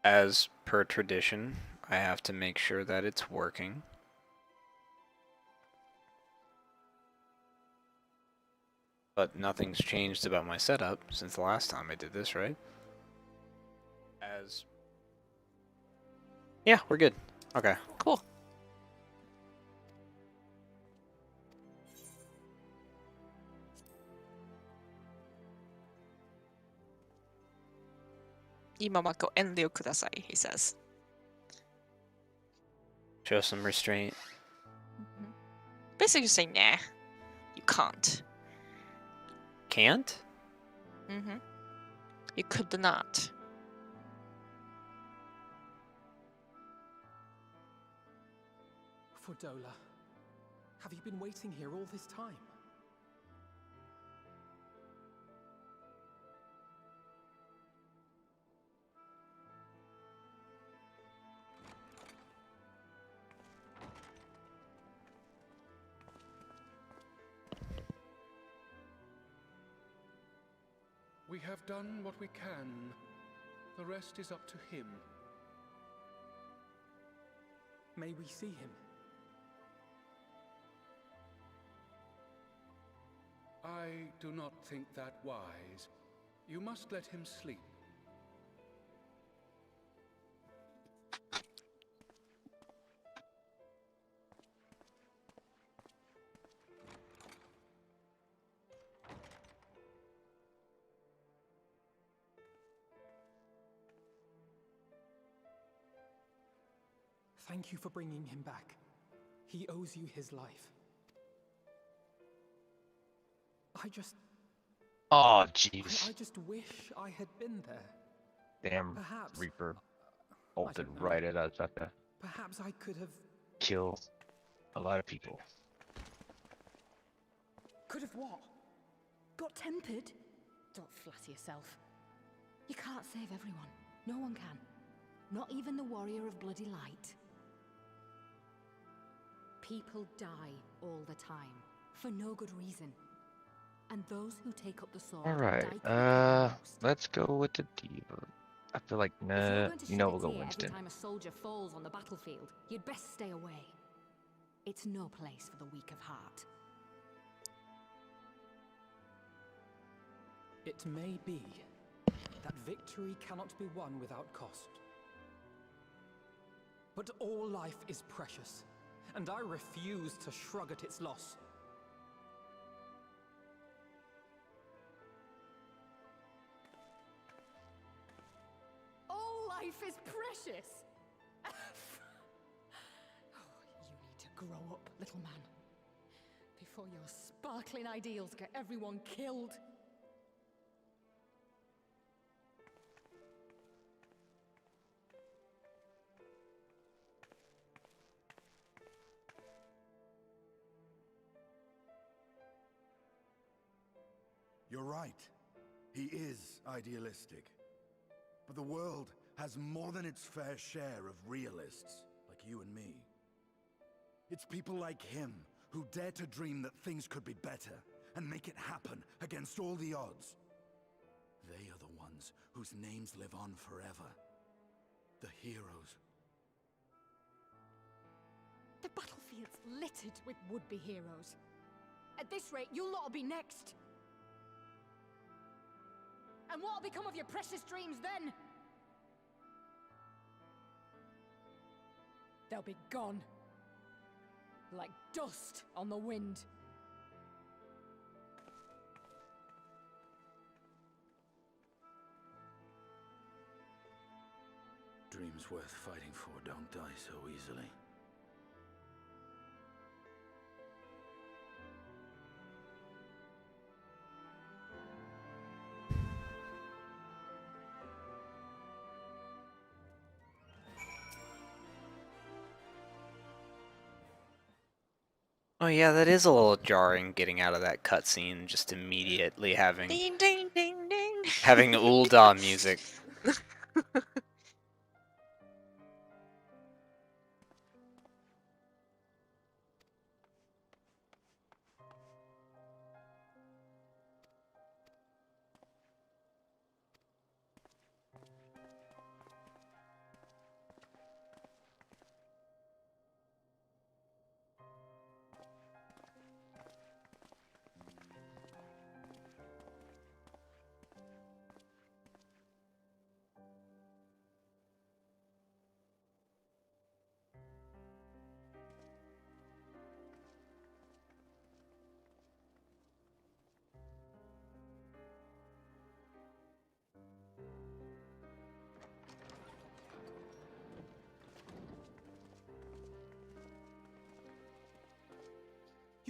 As per tradition, I have to make sure that it's working. But nothing's changed about my setup since the last time I did this, right? Yeah, we're good. Okay. Cool. Imamako enryo kudasai, he says. Show some restraint. Basically saying, nah, you can't. Can't? You could not. Fordola, have you been waiting here all this time? We have done what we can. The rest is up to him. May we see him? I do not think that wise. You must let him sleep. Thank you for bringing him back. He owes you his life. Oh, jeez. I just wish I had been there. Damn Perhaps Reaper I ulted don't know. right at us after Perhaps I could have. kill a lot of people. Could have what? Got tempered? Don't flatter yourself. You can't save everyone. No one can. Not even the warrior of bloody light. People die all the time, for no good reason. And those who take up the sword Alright, die quicker let's go with the Diva. I feel like, than most. If you're nah, going to you know shed we'll a go tear Winston. every time a soldier falls on the battlefield, you'd best stay away. It's no place for the weak of heart. It may be that victory cannot be won without cost. But all life is precious, and I refuse to shrug at its loss. All life is precious! Oh, you need to grow up, little man. Before your sparkling ideals get everyone killed. You're right. He is idealistic. But the world has more than its fair share of realists, like you and me. It's people like him who dare to dream that things could be better and make it happen against all the odds. They are the ones whose names live on forever. The heroes. The battlefield's littered with would-be heroes. At this rate, you'll lot'll be next. And what'll become of your precious dreams then? They'll be gone. Like dust on the wind. Dreams worth fighting for don't die so easily. Oh yeah, that is a little jarring getting out of that cutscene, just immediately having Ding, ding, ding, ding. having UL'DAH music.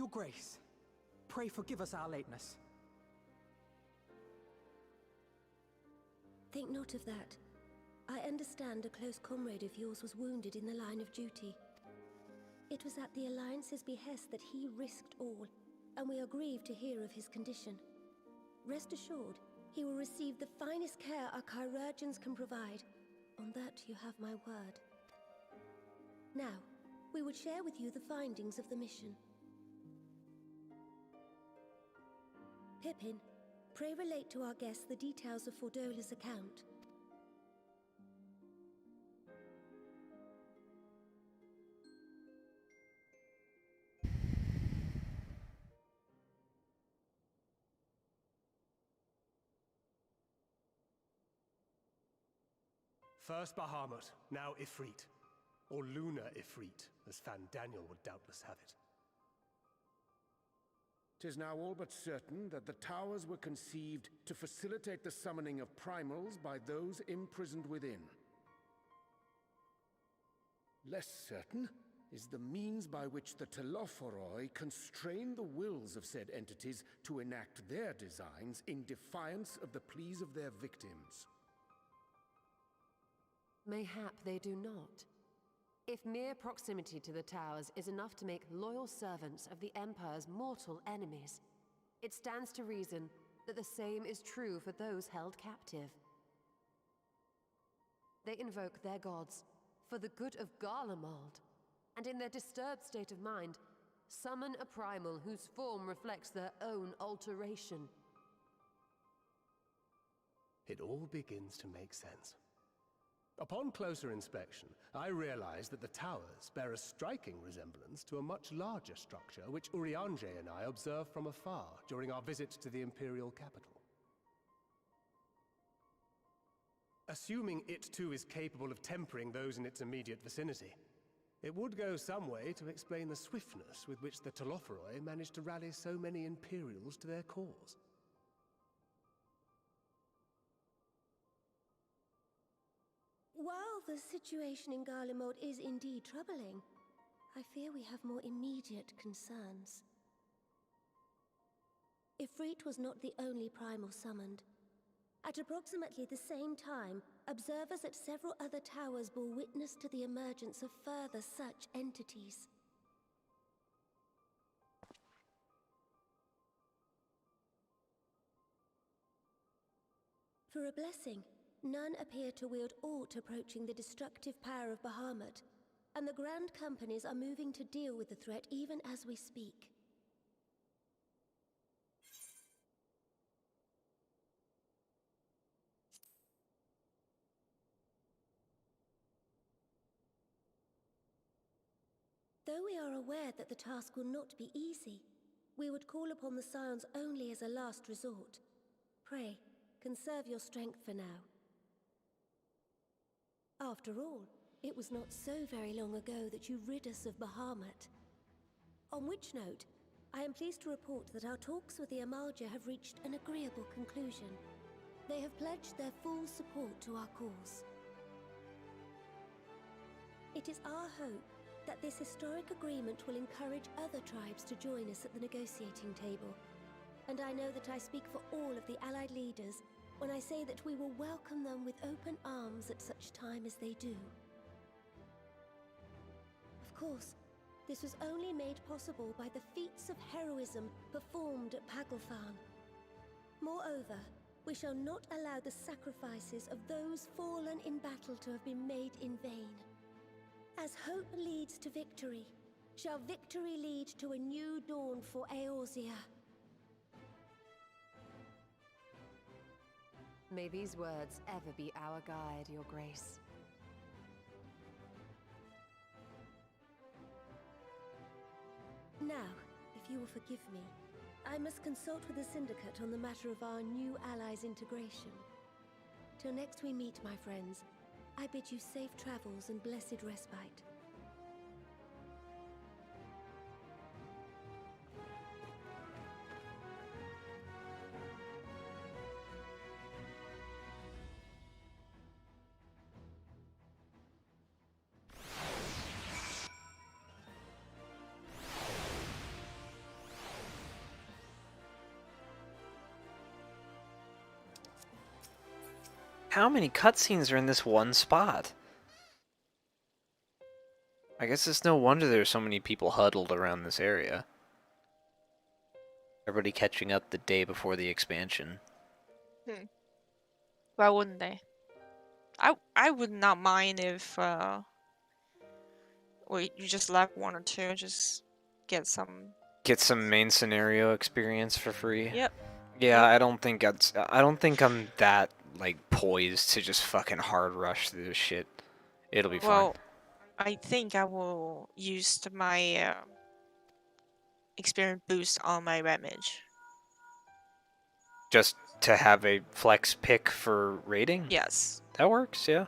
Your Grace, pray forgive us our lateness. Think not of that. I understand a close comrade of yours was wounded in the line of duty. It was at the Alliance's behest that he risked all, and we are grieved to hear of his condition. Rest assured, he will receive the finest care our chirurgeons can provide. On that you have my word. Now, we would share with you the findings of the mission. Pippin, pray relate to our guests the details of Fordola's account. First Bahamut, now Ifrit. Or Lunar Ifrit, as Fan Daniel would doubtless have it. 'Tis now all but certain that the towers were conceived to facilitate the summoning of primals by those imprisoned within. Less certain is the means by which the Telophoroi constrain the wills of said entities to enact their designs in defiance of the pleas of their victims. Mayhap they do not. If mere proximity to the towers is enough to make loyal servants of the Empire's mortal enemies, it stands to reason that the same is true for those held captive. They invoke their gods for the good of Garlemald, and in their disturbed state of mind, summon a primal whose form reflects their own alteration. It all begins to make sense. Upon closer inspection, I realized that the towers bear a striking resemblance to a much larger structure which Urianger and I observed from afar during our visit to the Imperial capital. Assuming it too is capable of tempering those in its immediate vicinity, it would go some way to explain the swiftness with which the Telophoroi managed to rally so many Imperials to their cause. While the situation in Garlemald is indeed troubling, I fear we have more immediate concerns. Ifrit was not the only primal summoned. At approximately the same time, observers at several other towers bore witness to the emergence of further such entities. For a blessing, none appear to wield aught approaching the destructive power of Bahamut, and the Grand Companies are moving to deal with the threat even as we speak. Though we are aware that the task will not be easy, we would call upon the Scions only as a last resort. Pray, conserve your strength for now. After all, it was not so very long ago that you rid us of Bahamut. On which note, I am pleased to report that our talks with the Amalja have reached an agreeable conclusion. They have pledged their full support to our cause. It is our hope that this historic agreement will encourage other tribes to join us at the negotiating table. And I know that I speak for all of the Allied leaders when I say that we will welcome them with open arms at such time as they do. Of course, this was only made possible by the feats of heroism performed at Paglfan. Moreover, we shall not allow the sacrifices of those fallen in battle to have been made in vain. As hope leads to victory, shall victory lead to a new dawn for Eorzea. May these words ever be our guide, Your Grace. Now, if you will forgive me, I must consult with the Syndicate on the matter of our new allies' integration. Till next we meet, my friends, I bid you safe travels and blessed respite. How many cutscenes are in this one spot? I guess it's no wonder there's so many people huddled around this area. Everybody catching up the day before the expansion. Why wouldn't they? I would not mind if wait, you just left 1 or 2, just get some. Get some main scenario experience for free. Yep. Yeah, I don't think I'm that like poised to just fucking hard rush through this shit. It'll be Well, fine. I think I will use my experience boost on my red mage. Just to have a flex pick for rating? Yes. That works, yeah.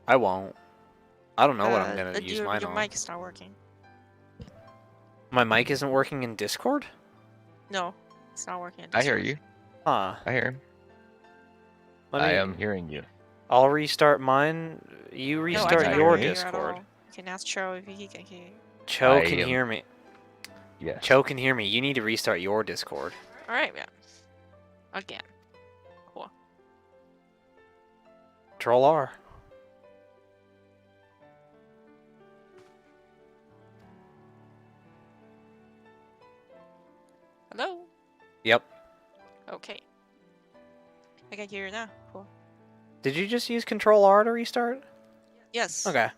I won't. I don't know what I'm gonna use mine your on. mic is not working. My mic isn't working in Discord? No, it's not working. I hear you. Huh. I hear him. Let I me- am hearing you. I'll restart mine. You No, I restart cannot your hear you at Discord. all. You can ask Cho if he can hear you. Cho I can am- hear me. Yes. Cho can hear me. You need to restart your Discord. Alright, yeah. Again. Cool. Control R. Hello? Yep. Okay. I can hear you now. Cool. Did you just use Control R to restart? Yes. Okay.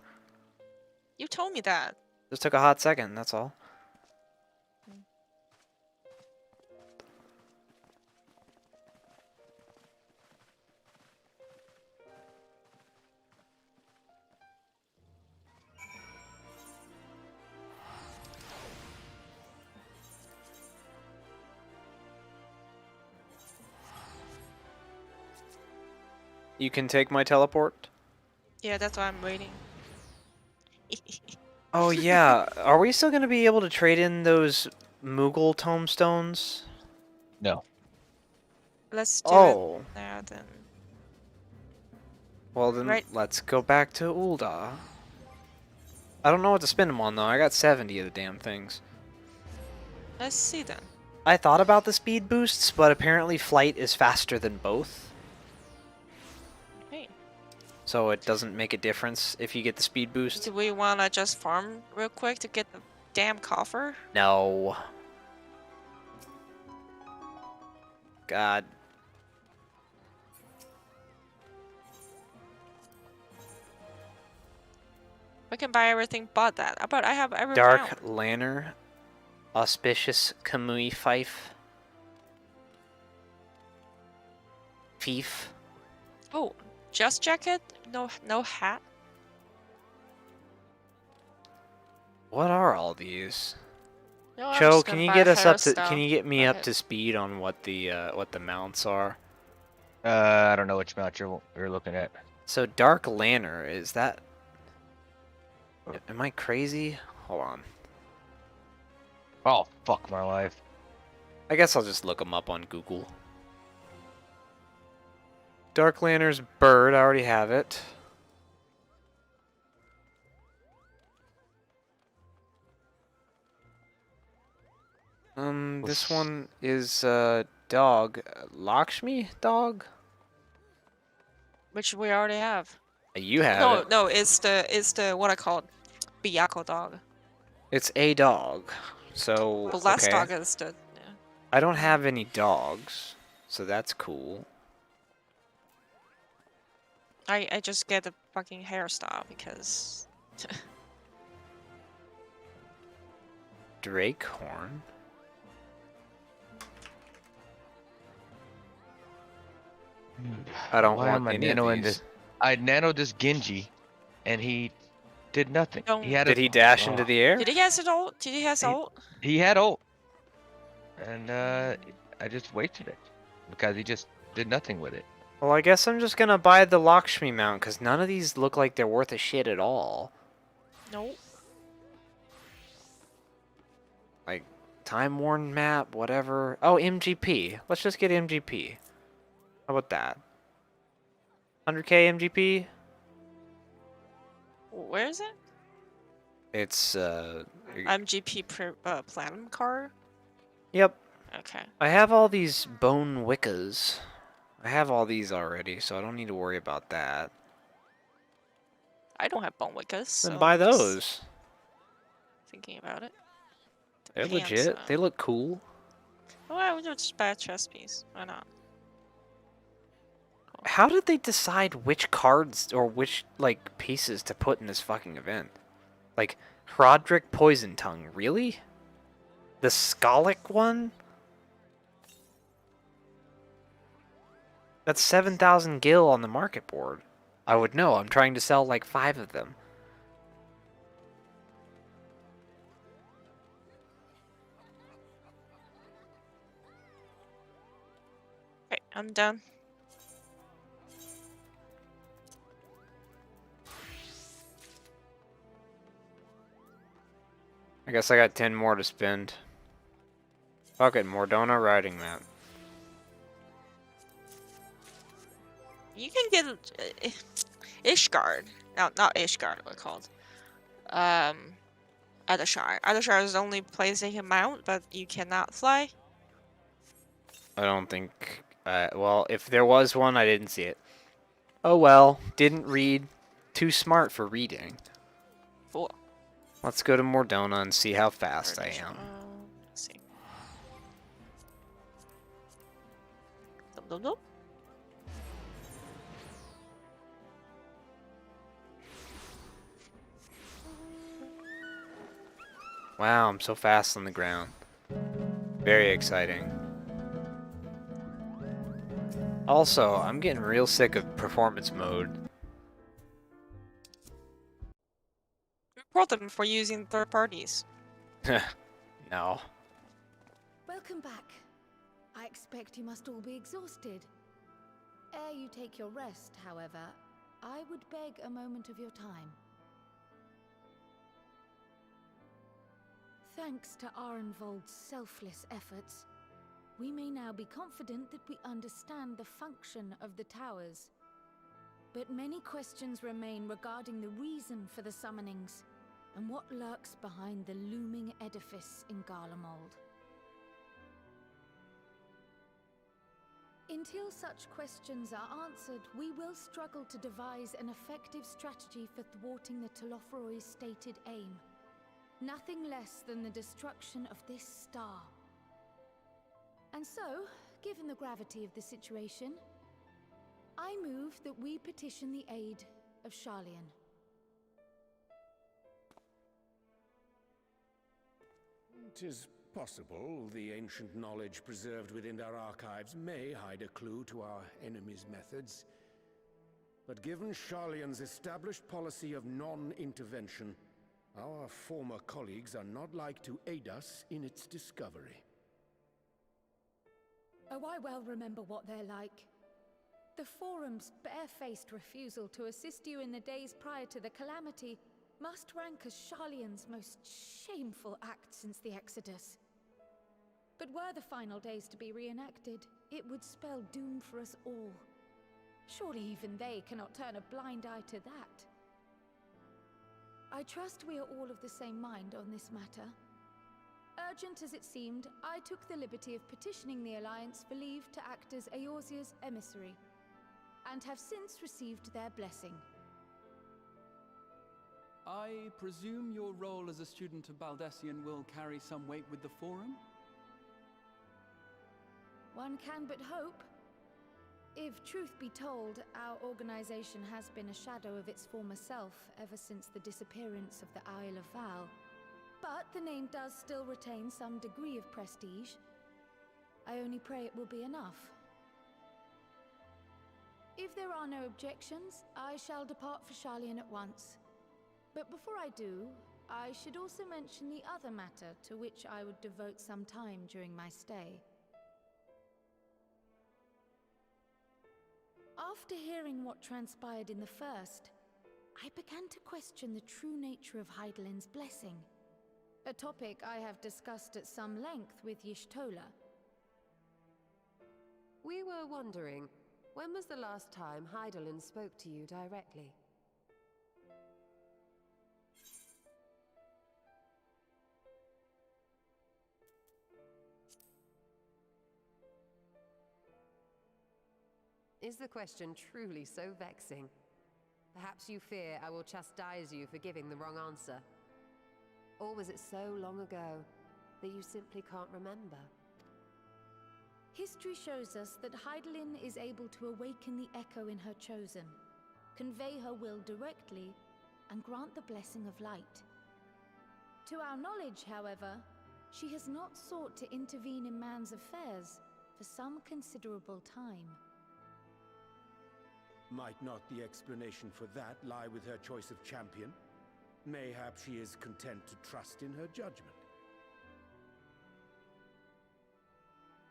You told me that. Just took a hot second, that's all. You can take my teleport? Yeah, that's why I'm waiting. Oh yeah, are we still gonna be able to trade in those Moogle tombstones? No. Let's do Oh, it now then. well then Right. let's go back to UL'DAH. I don't know what to spend them on though, I got 70 of the damn things. Let's see then. I thought about the speed boosts, but apparently flight is faster than both. Hey. So it doesn't make a difference if you get the speed boost? Do we wanna just farm real quick to get the damn coffer? No. God. We can buy everything but that. But I have every Dark round. Lantern. Auspicious Kamui Fife. Fief. Oh, just jacket? No hat? What are all these? No, I'm Cho, just can gonna you buy get us up to? hairstyle. Can you get me up Okay. to speed on what the mounts are? I don't know which mount you're looking at. So Dark Lantern, is that? Am I crazy? Hold on. Oh, fuck my life. I guess I'll just look them up on Google. Dark Lantern's bird. I already have it. This one is dog. Lakshmi dog. Which we already have. You have No, it. no, it's the what I call it, Biyako dog. It's a dog. So The last okay. dog is the. Yeah. I don't have any dogs, so that's cool. I just get the fucking hairstyle because. Drake horn. I don't Why want am I any of nanoing these. this? I nanoed this Genji, and he did nothing. Don't- He had Did a, he dash oh, into the air? Did he has it ult? Did he has He- ult? He had ult, and I just wasted it because he just did nothing with it. Well, I guess I'm just gonna buy the Lakshmi mount because none of these look like they're worth a shit at all. Nope. Like time worn map, whatever. Oh, MGP. Let's just get MGP. How about that? 100k MGP. Where is it? It's MGP Platinum card. Yep. Okay. I have all these bone wickas. I have all these already, so I don't need to worry about that. I don't have bone wickers, Then so buy I'm just those. thinking about it. They're Depends, legit. They look cool. Oh, I would just buy a chess piece. Why not? How did they decide which cards or which, like, pieces to put in this fucking event? Like, Hrodrick Poison Tongue, really? The Skalic one? That's 7,000 gil on the market board. I would know. I'm trying to sell like 5 of them. Okay, I'm done. I guess I got 10 more to spend. Fuck it, Mordona riding map. You can get Ishgard. No, not Ishgard. What called? Adashar. Adashar is the only place they can mount, but you cannot fly. I don't think... well, if there was one, I didn't see it. Oh well, didn't read. Too smart for reading. Cool. Let's go to Mordona and see how fast I am. Let's see. Dum, dum, dum. Wow, I'm so fast on the ground. Very exciting. Also, I'm getting real sick of performance mode. Report them for using third parties. No. Welcome back. I expect you must all be exhausted. Ere you take your rest, however, I would beg a moment of your time. Thanks to Arenvold's selfless efforts, we may now be confident that we understand the function of the towers. But many questions remain regarding the reason for the summonings, and what lurks behind the looming edifice in Garlemald. Until such questions are answered, we will struggle to devise an effective strategy for thwarting the Telophoroi's stated aim. Nothing less than the destruction of this star. And so, given the gravity of the situation, I move that we petition the aid of Sharlayan. It is possible the ancient knowledge preserved within our archives may hide a clue to our enemy's methods. But given Sharlayan's established policy of non-intervention, our former colleagues are not like to aid us in its discovery. Oh, I well remember what they're like. The Forum's barefaced refusal to assist you in the days prior to the calamity must rank as Sharlayan's most shameful act since the Exodus. But were the final days to be reenacted, it would spell doom for us all. Surely even they cannot turn a blind eye to that. I trust we are all of the same mind on this matter. Urgent as it seemed, I took the liberty of petitioning the Alliance for leave to act as Eorzea's emissary, and have since received their blessing. I presume your role as a student of Baldessian will carry some weight with the Forum? One can but hope. If truth be told, our organization has been a shadow of its former self ever since the disappearance of the Isle of Val. But the name does still retain some degree of prestige. I only pray it will be enough. If there are no objections, I shall depart for Sharlayan at once. But before I do, I should also mention the other matter to which I would devote some time during my stay. After hearing what transpired in the first, I began to question the true nature of Hydaelyn's blessing. A topic I have discussed at some length with Y'shtola. We were wondering, when was the last time Hydaelyn spoke to you directly? Is the question truly so vexing? Perhaps you fear I will chastise you for giving the wrong answer. Or was it so long ago that you simply can't remember? History shows us that Hydaelyn is able to awaken the echo in her chosen, convey her will directly, and grant the blessing of light. To our knowledge, however, she has not sought to intervene in man's affairs for some considerable time. Might not the explanation for that lie with her choice of champion? Mayhap she is content to trust in her judgment.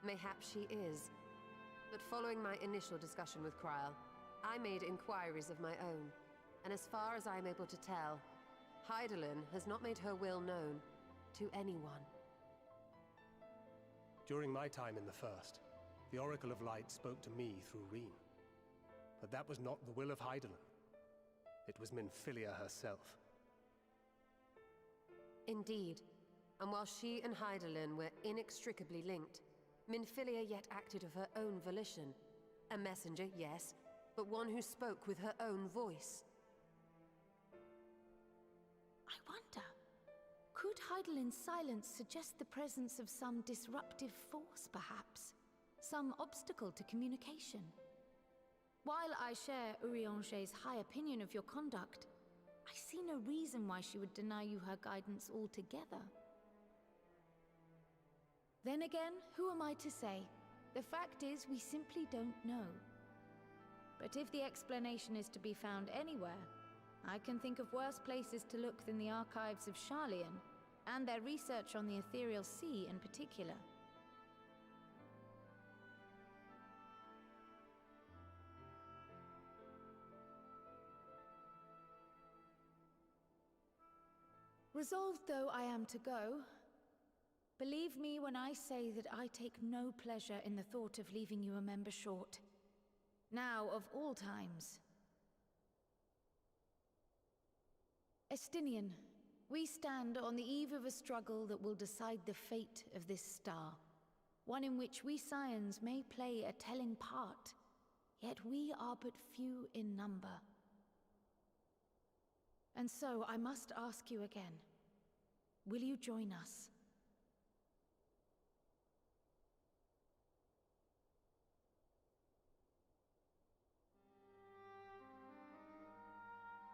Mayhap she is. But following my initial discussion with Kryl, I made inquiries of my own, and as far as I am able to tell, Hydaelyn has not made her will known to anyone. During my time in the First, the Oracle of Light spoke to me through Reen. But that was not the will of Hydaelyn. It was Minfilia herself. Indeed. And while she and Hydaelyn were inextricably linked, Minfilia yet acted of her own volition. A messenger, yes, but one who spoke with her own voice. I wonder, could Hydaelyn's silence suggest the presence of some disruptive force, perhaps? Some obstacle to communication? While I share Urianger's high opinion of your conduct, I see no reason why she would deny you her guidance altogether. Then again, who am I to say? The fact is, we simply don't know. But if the explanation is to be found anywhere, I can think of worse places to look than the archives of Sharlayan, and their research on the Ethereal Sea in particular. Resolved though I am to go, believe me when I say that I take no pleasure in the thought of leaving you a member short. Now of all times. Estinian, we stand on the eve of a struggle that will decide the fate of this star. One in which we Scions may play a telling part, yet we are but few in number. And so I must ask you again, will you join us?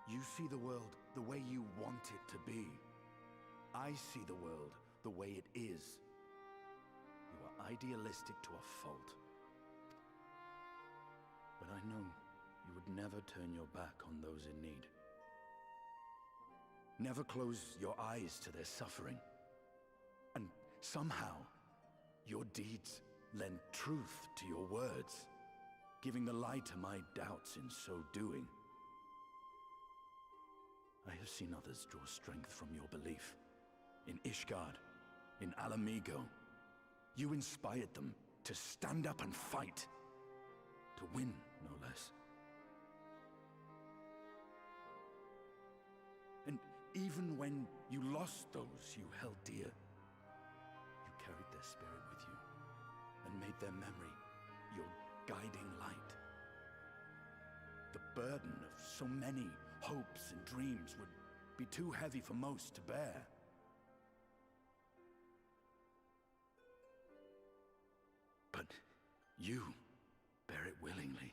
You see the world the way you want it to be. I see the world the way it is. You are idealistic to a fault. But I know you would never turn your back on those in need. Never close your eyes to their suffering. And somehow, your deeds lend truth to your words, giving the lie to my doubts in so doing. I have seen others draw strength from your belief. In Ishgard, in Alamigo, you inspired them to stand up and fight. To win, no less. And even when you lost those you held dear, you carried their spirit with you and made their memory your guiding light. The burden of so many hopes and dreams would be too heavy for most to bear. But you bear it willingly,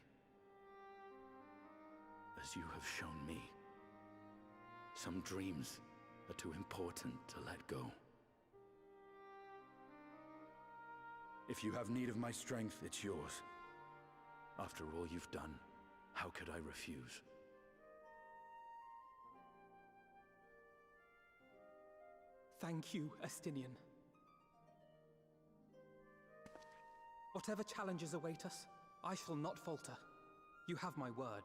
as you have shown me. Some dreams are too important to let go. If you have need of my strength, it's yours. After all you've done, how could I refuse? Thank you, Estinian. Whatever challenges await us, I shall not falter. You have my word.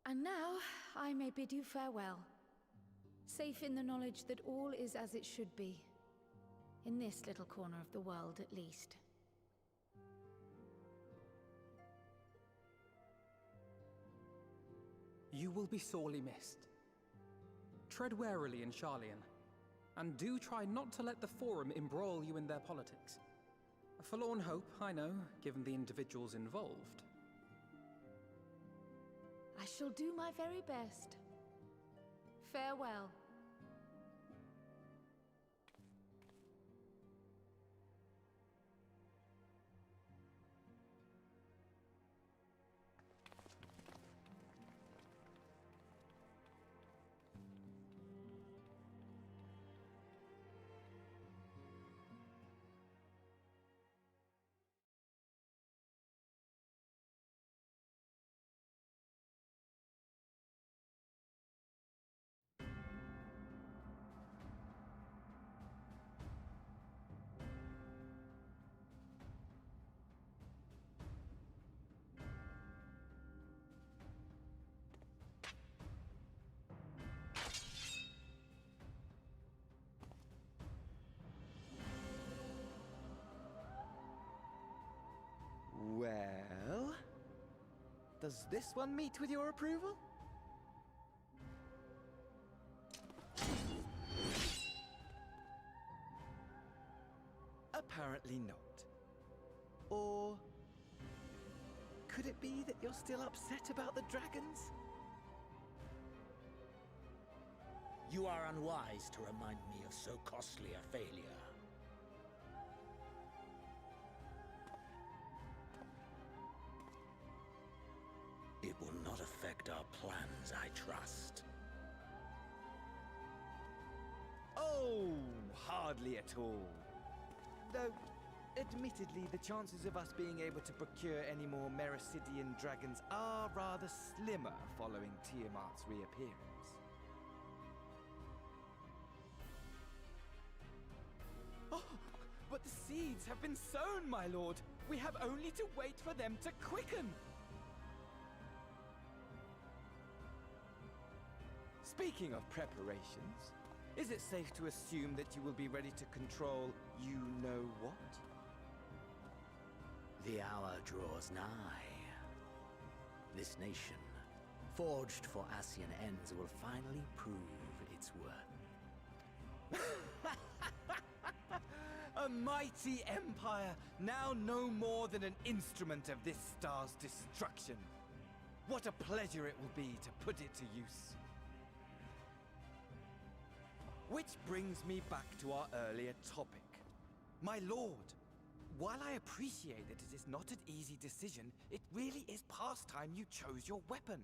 And now, I may bid you farewell. Safe in the knowledge that all is as it should be. In this little corner of the world, at least. You will be sorely missed. tread warily in Sharlayan, and do try not to let the Forum embroil you in their politics. A forlorn hope, I know, given the individuals involved. I shall do my very best. Farewell. Well, does this one meet with your approval? Apparently not. Or could it be that you're still upset about the dragons? You are unwise to remind me of so costly a failure. It will not affect our plans, I trust. Oh, hardly at all. Though, admittedly, the chances of us being able to procure any more Mericidian dragons are rather slimmer following Tiamat's reappearance. Oh, but the seeds have been sown, my lord. We have only to wait for them to quicken. Speaking of preparations, is it safe to assume that you will be ready to control you-know-what? The hour draws nigh. This nation, forged for Ascian ends, will finally prove its worth. A mighty empire, now no more than an instrument of this star's destruction. What a pleasure it will be to put it to use. Which brings me back to our earlier topic. My lord, while I appreciate that it is not an easy decision, it really is past time you chose your weapon.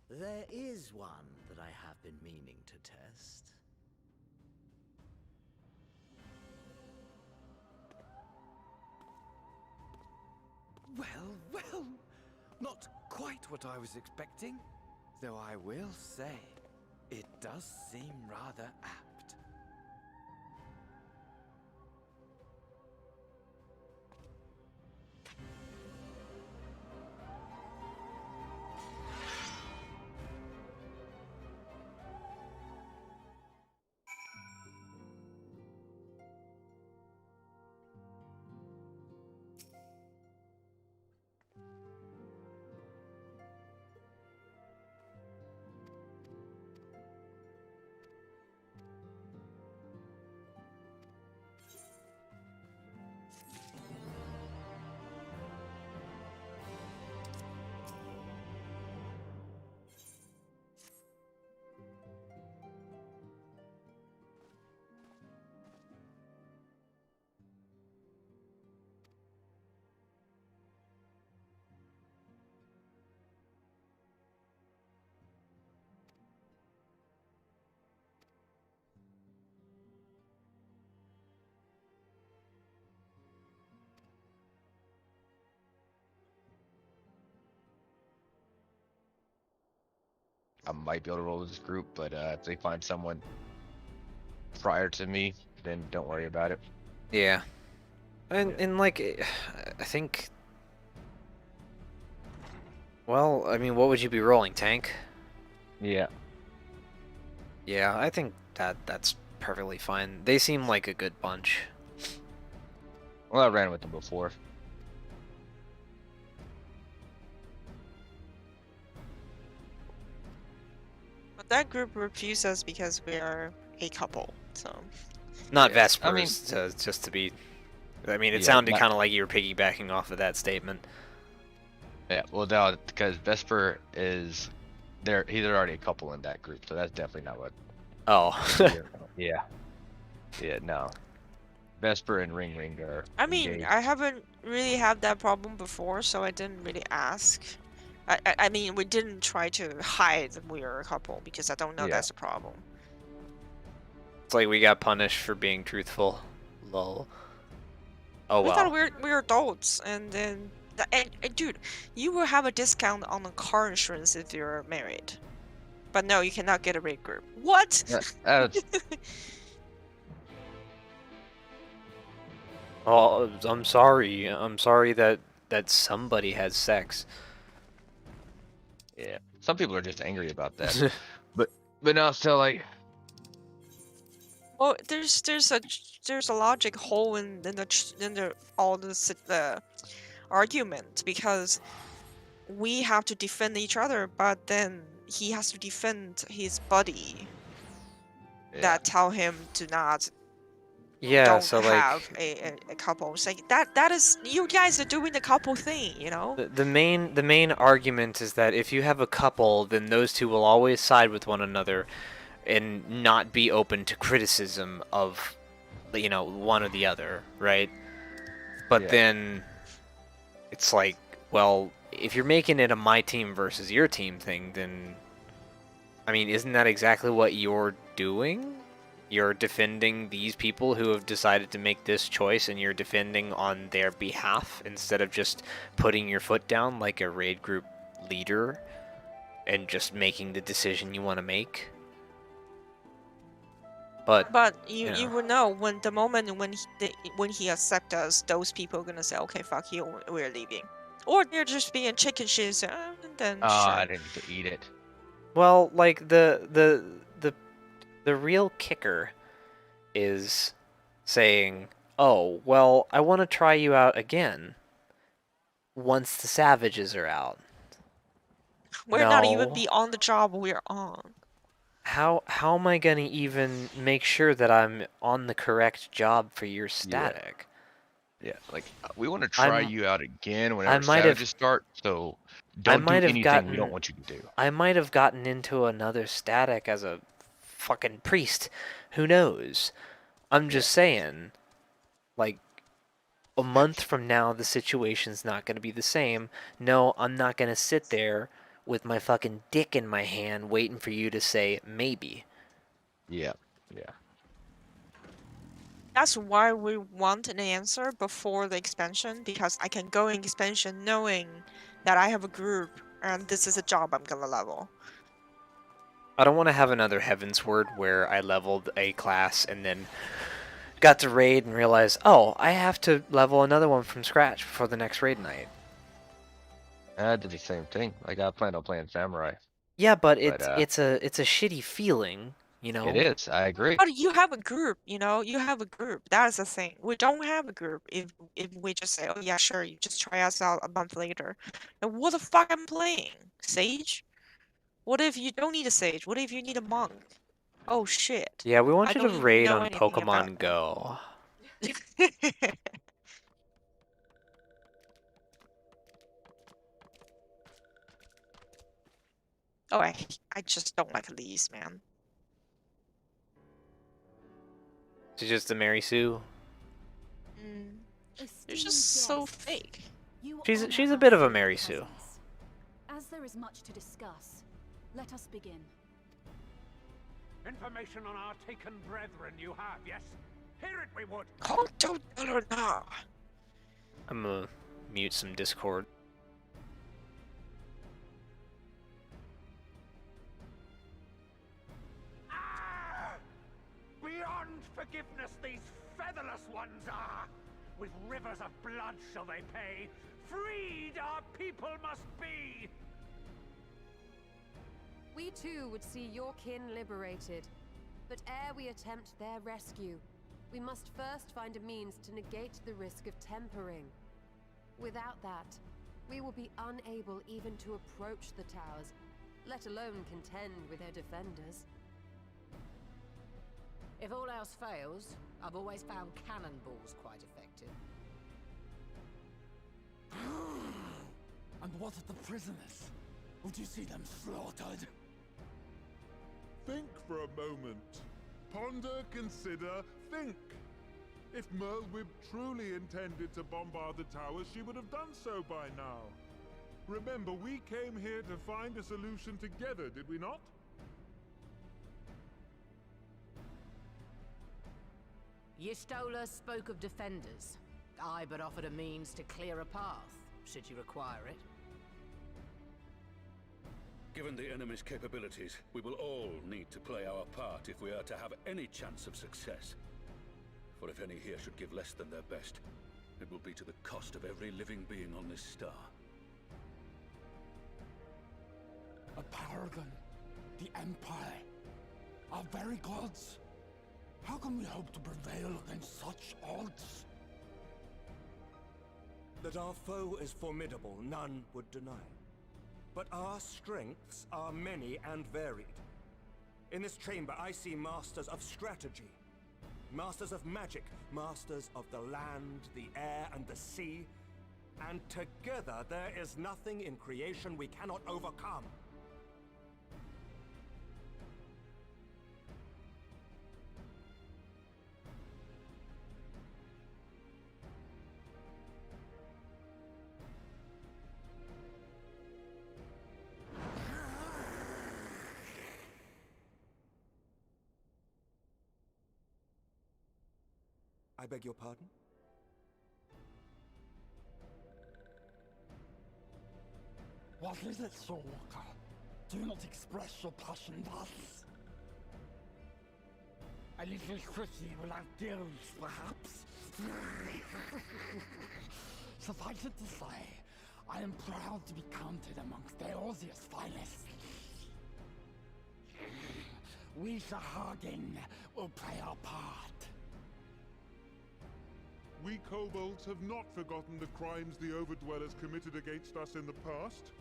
There is one that I have been meaning to test. Well, not quite what I was expecting. Though I will say, it does seem rather apt. I might be able to roll this group, but if they find someone prior to me, then don't worry about it. Yeah. And like, I think... Well, I mean, what would you be rolling? Tank? Yeah. Yeah, I think that's perfectly fine. They seem like a good bunch. Well, I ran with them before. that group refused us because we are a couple. So. Not Yeah, Vespers, I mean- just to be... I mean, it Yeah, sounded not- kind of like you were piggybacking off of that statement. Yeah, well, no, because Vesper is there. He's already a couple in that group, so that's definitely not what. Oh. Yeah. Yeah, no. Vesper and Ring Ring are. I mean, engaged. I haven't really had that problem before, so I didn't really ask. I mean, we didn't try to hide that we are a couple because I don't know Yeah. that's a problem. It's like we got punished for being truthful. Lol. Oh We thought well. we were adults, and then and dude, you will have a discount on the car insurance if you're married, but no, you cannot get a raid group. What? That's- Oh, I'm sorry. I'm sorry that somebody has sex. yeah. Some people are just angry about that. but no, so like. Well, there's a logic hole in the all the argument because we have to defend each other, but then he has to defend his buddy Yeah. that tell him to not Yeah, don't so have like a couple. It's like that is you guys are doing the couple thing, you know? the main argument is that if you have a couple, then those two will always side with one another and not be open to criticism of, you know, one or the other, right? But Yeah. then it's like, well, if you're making it a my team versus your team thing, then I mean, isn't that exactly what you're doing? You're defending these people who have decided to make this choice, and you're defending on their behalf instead of just putting your foot down like a raid group leader and just making the decision you want to make. But you yeah. will know when the moment when he accepts us, those people are gonna say, okay, fuck you, we're leaving, or they're just being chicken shit, and then Oh, sure. I didn't get to eat it. well, like the real kicker is saying, "Oh, well, I want to try you out again once the savages are out." We're not even No. be on the job we're on. How am I gonna even make sure that I'm on the correct job for your static? Yeah, like we want to try I'm- you out again I whenever might have- savages start. So I don't do might have anything we gotten- don't want you to do. I might have gotten into another static as a fucking priest. Who knows? I'm just saying, like, a month from now, the situation's not going to be the same. No, I'm not going to sit there with my fucking dick in my hand waiting for you to say maybe. Yeah, yeah. That's why we want an answer before the expansion, because I can go in expansion knowing that I have a group and this is a job I'm gonna level. I don't want to have another Heaven's Word where I leveled a class and then got to raid and realized, oh, I have to level another one from scratch before the next raid night. I did the same thing. Like I planned on playing Samurai. Yeah, but But, it's a shitty feeling, you know. It is. I agree. But you have a group, you know, you have a group. That's the thing. We don't have a group if we just say, oh yeah, sure, you just try us out a month later. And what the fuck I'm playing? Sage? What if you don't need a sage? What if you need a monk? Oh shit. Yeah, we want I you don't to even raid know on anything about Pokemon Go. Oh, I just don't like Elise, man. She's just a Mary Sue. They're just so fake. She's a bit of a Mary Sue. As there is much to discuss, let us begin. Information on our taken brethren you have, yes? Hear it we would! Oh, don't tell her now. I'm gonna mute some Discord. Beyond forgiveness these featherless ones are! With rivers of blood shall they pay. Freed our people must be! We too would see your kin liberated. But ere we attempt their rescue, we must first find a means to negate the risk of tempering. Without that, we will be unable even to approach the towers, let alone contend with their defenders. If all else fails, I've always found cannonballs quite effective. And what of the prisoners? Would you see them slaughtered? Think for a moment. Ponder, consider, think. If Merlwyb truly intended to bombard the towers, she would have done so by now. Remember, we came here to find a solution together, did we not? Y'shtol'ah spoke of defenders. I but offered a means to clear a path, should you require it. Given the enemy's capabilities, we will all need to play our part if we are to have any chance of success. For if any here should give less than their best, it will be to the cost of every living being on this star. A paragon, the Empire, our very gods. How can we hope to prevail against such odds? That our foe is formidable, none would deny. But our strengths are many and varied. In this chamber, I see masters of strategy, masters of magic, masters of the land, the air, and the sea. And together, there is nothing in creation we cannot overcome. I beg your pardon? What is it, Soulwalker? Do not express your passion thus. A little quickie without gills, perhaps? Suffice it to say, I am proud to be counted amongst Eorzea's finest. We Sahagin will play our part. We kobolds have not forgotten the crimes the Overdwellers committed against us in the past.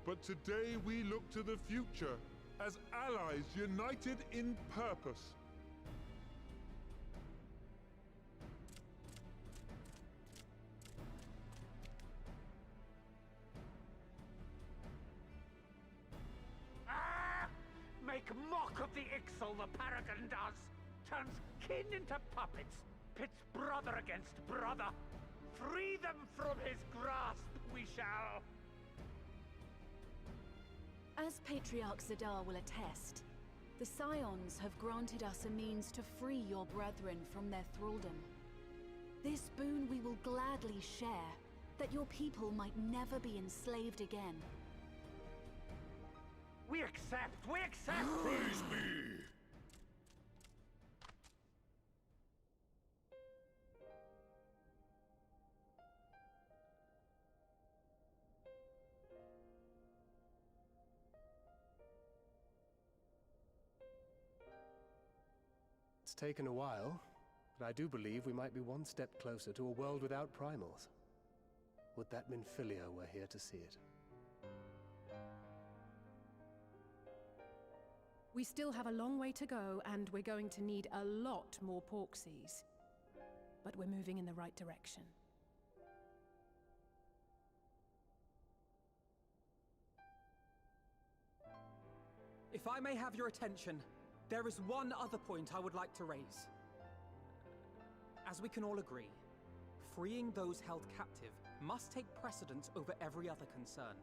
But today we look to the future, as allies united in purpose. Make mock of the Ixal, the Paragon does! Turns kin into puppets! Pits brother against brother! Free them from his grasp, we shall! As Patriarch Zadar will attest, the Scions have granted us a means to free your brethren from their thraldom. This boon we will gladly share, that your people might never be enslaved again. We accept! We accept! Praise me! It's taken a while, but I do believe we might be one step closer to a world without primals. Would that Minfilia were here to see it. We still have a long way to go, and we're going to need a lot more Porksies. But we're moving in the right direction. If I may have your attention, there is one other point I would like to raise. As we can all agree, freeing those held captive must take precedence over every other concern.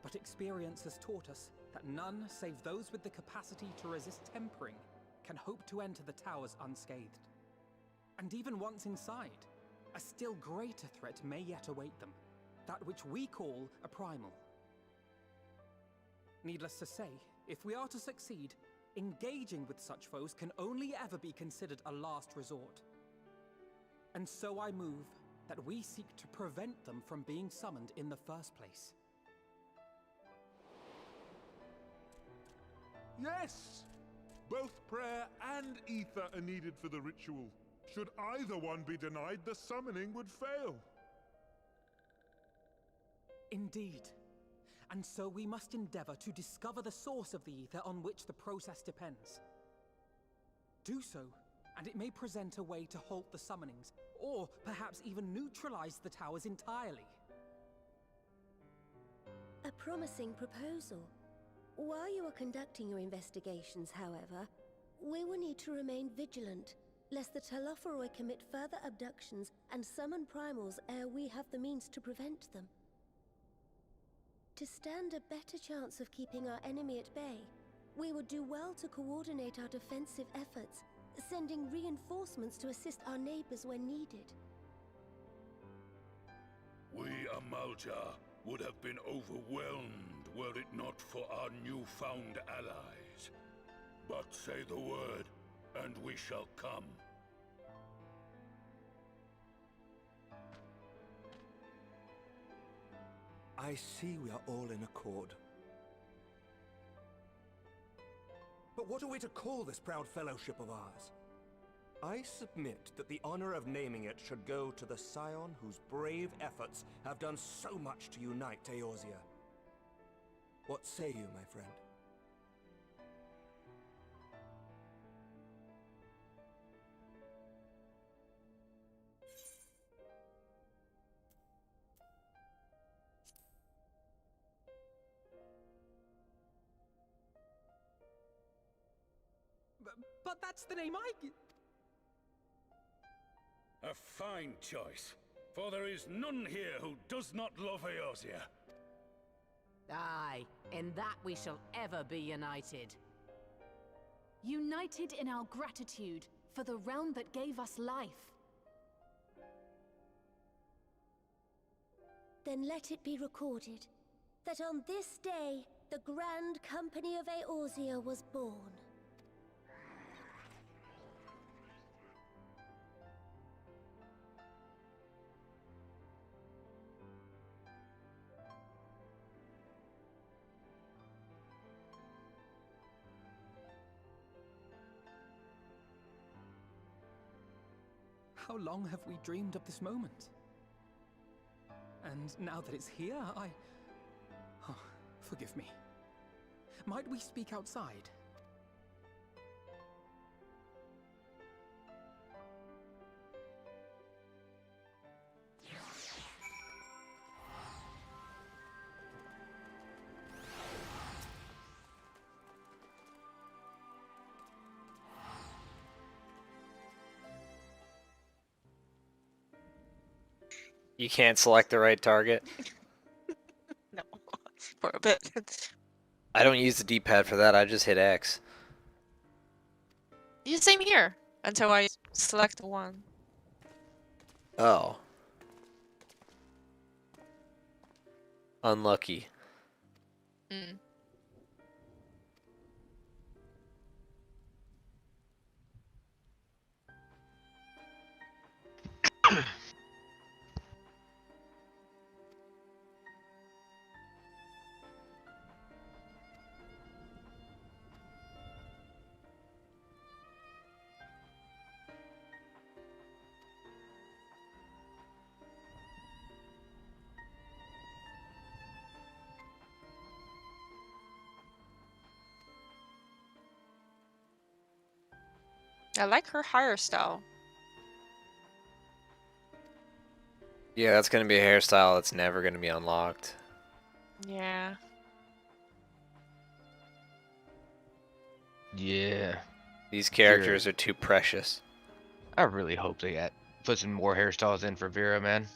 But experience has taught us that none save those with the capacity to resist tempering can hope to enter the towers unscathed. And even once inside, a still greater threat may yet await them, that which we call a primal. Needless to say, if we are to succeed, engaging with such foes can only ever be considered a last resort. And so I move that we seek to prevent them from being summoned in the first place. Yes! Both prayer and ether are needed for the ritual. Should either one be denied, the summoning would fail. Indeed. And so we must endeavor to discover the source of the ether on which the process depends. Do so, and it may present a way to halt the summonings, or perhaps even neutralize the towers entirely. A promising proposal. While you are conducting your investigations, however, we will need to remain vigilant, lest the Telophoroi commit further abductions and summon primals ere we have the means to prevent them. To stand a better chance of keeping our enemy at bay, we would do well to coordinate our defensive efforts, sending reinforcements to assist our neighbors when needed. We Amalja would have been overwhelmed were it not for our newfound allies. But say the word, and we shall come. I see we are all in accord. But what are we to call this proud fellowship of ours? I submit that the honor of naming it should go to the scion whose brave efforts have done so much to unite Eorzea. What say you, my friend? But that's the name I... A fine choice, for there is none here who does not love Eorzea. Aye, in that we shall ever be united. United in our gratitude for the realm that gave us life. Then let it be recorded that on this day, the Grand Company of Eorzea was born. How long have we dreamed of this moment? And now that it's here, Oh, forgive me. Might we speak outside? You can't select the right target. No, for a bit. I don't use the D-pad for that. I just hit X. Yeah, same here. Until I select one. Oh. Unlucky. Mm. I like her hairstyle. Yeah, that's gonna be a hairstyle that's never gonna be unlocked. Yeah. Yeah. These characters are too precious. I really hope they put some more hairstyles in for Vera, man.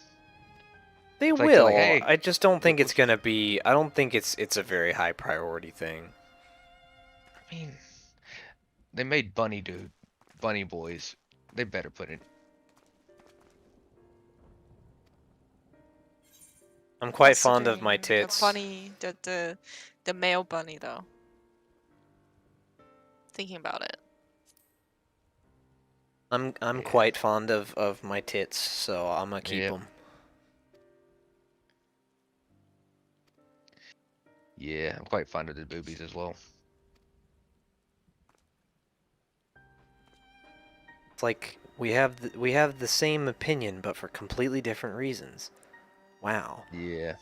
They It's like will. they're like, hey, I just don't think it's gonna be. I don't think it's a very high priority thing. I mean, they made Bunny Boys. They better put it. I'm quite fond of my tits. The bunny, the male bunny though. Thinking about it. I'm quite fond of my tits, so I'm gonna keep them. Yeah, I'm quite fond of the boobies as well. It's like we have the same opinion, but for completely different reasons. Wow. Yeah.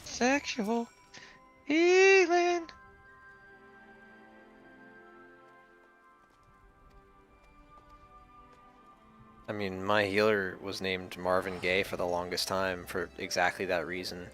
Sexual healing. I mean, my healer was named Marvin Gaye for the longest time for exactly that reason.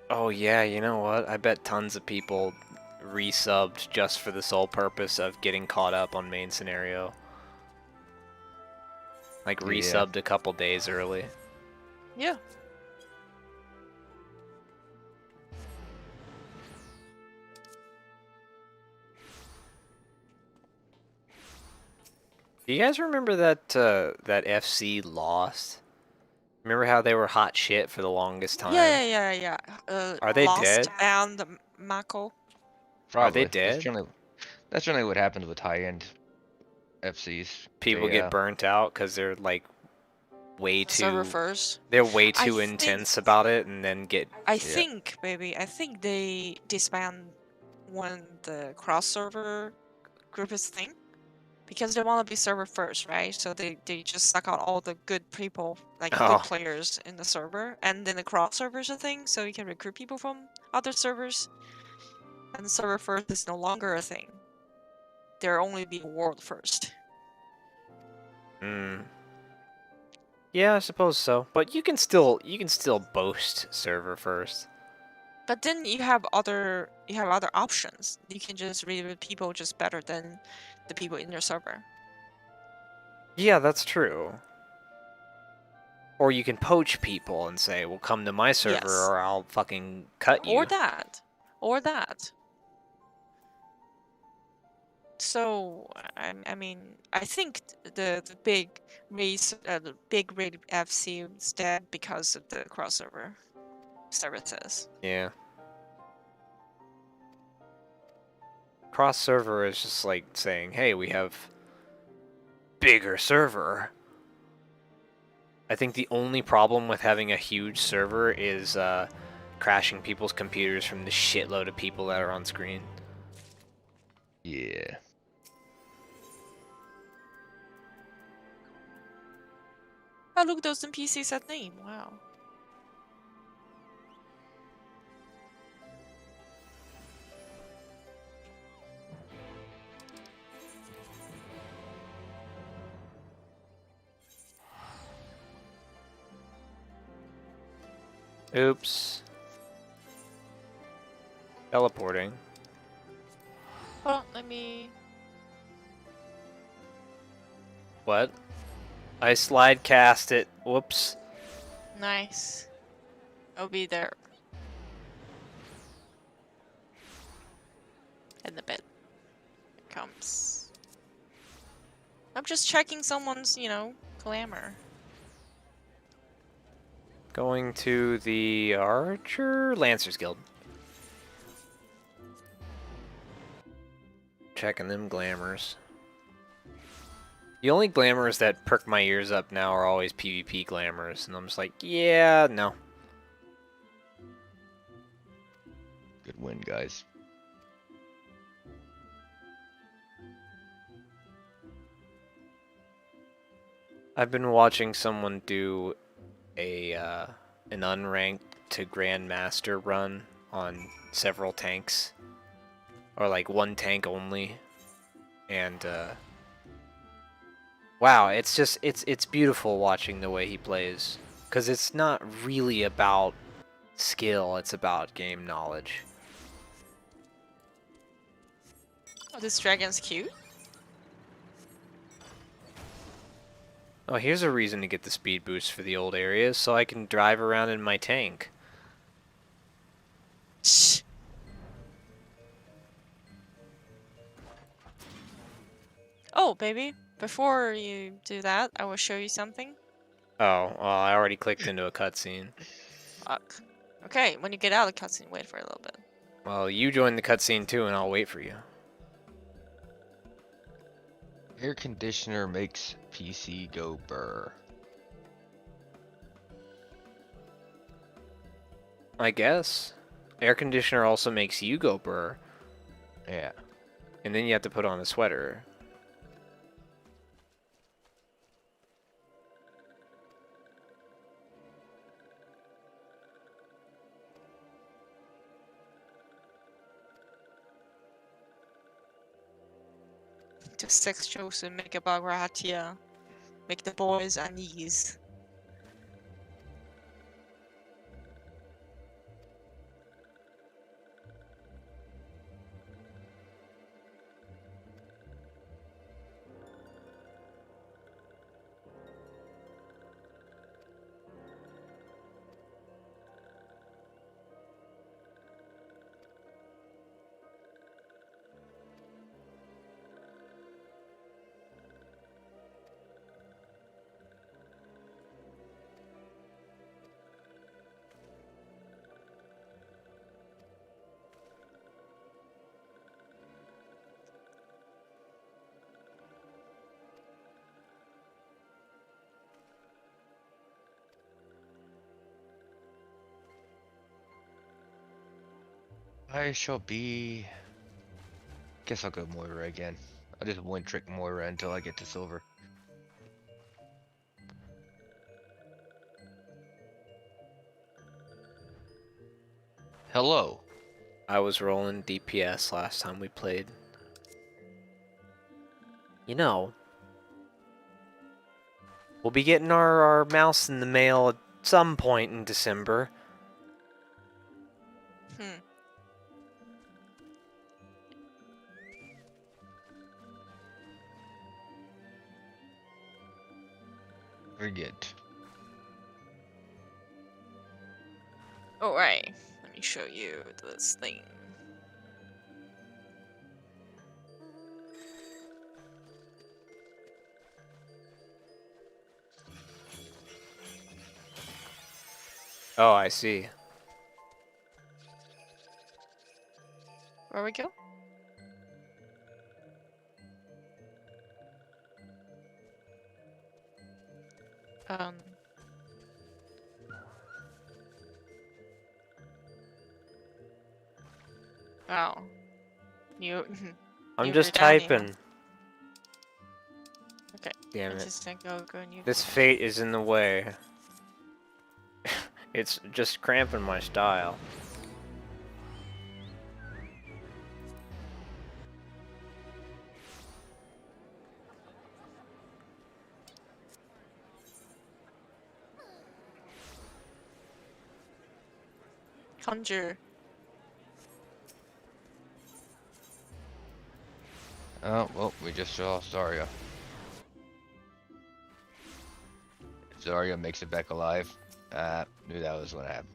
Oh yeah, you know what? I bet tons of people resubbed just for the sole purpose of getting caught up on main scenario. Like Yeah. resubbed a couple days early. Yeah. Do you guys remember that that FC lost? Remember how they were hot shit for the longest time? Yeah. Are they Lost dead? and Mako. Are they Probably. dead? That's generally what happens with high-end FCs. People They, get burnt out because they're like way Server too. first. They're way I too think- intense about it, and then get. I think they disband when the cross server group is thing. Because they want to be server first, right? So they just suck out all the good people, like Oh. good players in the server. And then the cross server is a thing, so you can recruit people from other servers. And the server first is no longer a thing. There only be world first. Hmm. Yeah, I suppose so. But you can still boast server first. But then you have other options. You can just recruit people just better than the people in your server. Yeah, that's true. Or you can poach people and say, "Well, come to my server, Yes. or I'll fucking cut you." Or that. So I mean, I think the big race, the big raid FC is dead because of the crossover services. Yeah. Cross server is just like saying, "Hey, we have bigger server." I think the only problem with having a huge server is crashing people's computers from the shitload of people that are on screen. Yeah. Oh, look, those NPCs at name. Wow. Oops. Teleporting. Well, let me. What? I slide cast it. Whoops. Nice. I'll be there. In a bit. It comes. I'm just checking someone's, glamour. Going to the Archer Lancers Guild. Checking them glamours. The only glamours that perk my ears up now are always PvP glamours, and I'm just like, yeah, no. Good win, guys. I've been watching someone do a an unranked to Grandmaster run on several tanks, or like one tank only, and wow, it's just it's beautiful watching the way he plays, because it's not really about skill, it's about game knowledge. Oh, this dragon's cute. Oh, here's a reason to get the speed boost for the old areas, so I can drive around in my tank. Oh, baby. Before you do that, I will show you something. Oh, well, I already clicked into a cutscene. Fuck. Okay, when you get out of the cutscene, wait for a little bit. Well, you join the cutscene too, and I'll wait for you. Air conditioner makes PC go burr. I guess. Air conditioner also makes you go burr. Yeah. And then you have to put on a sweater. The sex jokes and make about Rahatia. Make the boys unease. I shall be... Guess I'll go Moira again. I'll just one trick Moira until I get to silver. Hello. I was rolling DPS last time we played. You know, we'll be getting our mouse in the mail at some point in December. Forget. Alright, let me show you this thing. Oh, I see. Where we go? Oh. You. I'm you just GRIDANIA. typing. Okay. Damn it. Just go new. This fate is in the way. It's just cramping my style. Conjure. Oh, well, we just saw Zarya. Zarya makes it back alive. Knew that was gonna happen.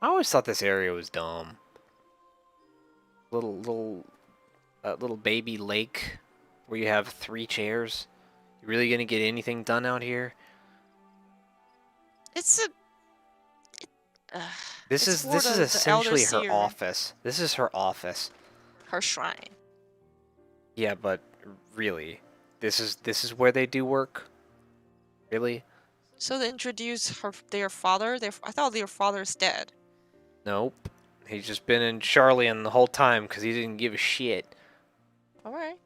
I always thought this area was dumb. Little baby lake where you have 3 chairs. You really gonna get anything done out here? It's a. This it's is for the essentially Elder her Seer, office. This is her office. Her shrine. Yeah, but really, this is where they do work. Really? So they introduce their father. I thought their father's dead. Nope. He's just been in Charlian the whole time because he didn't give a shit. All right.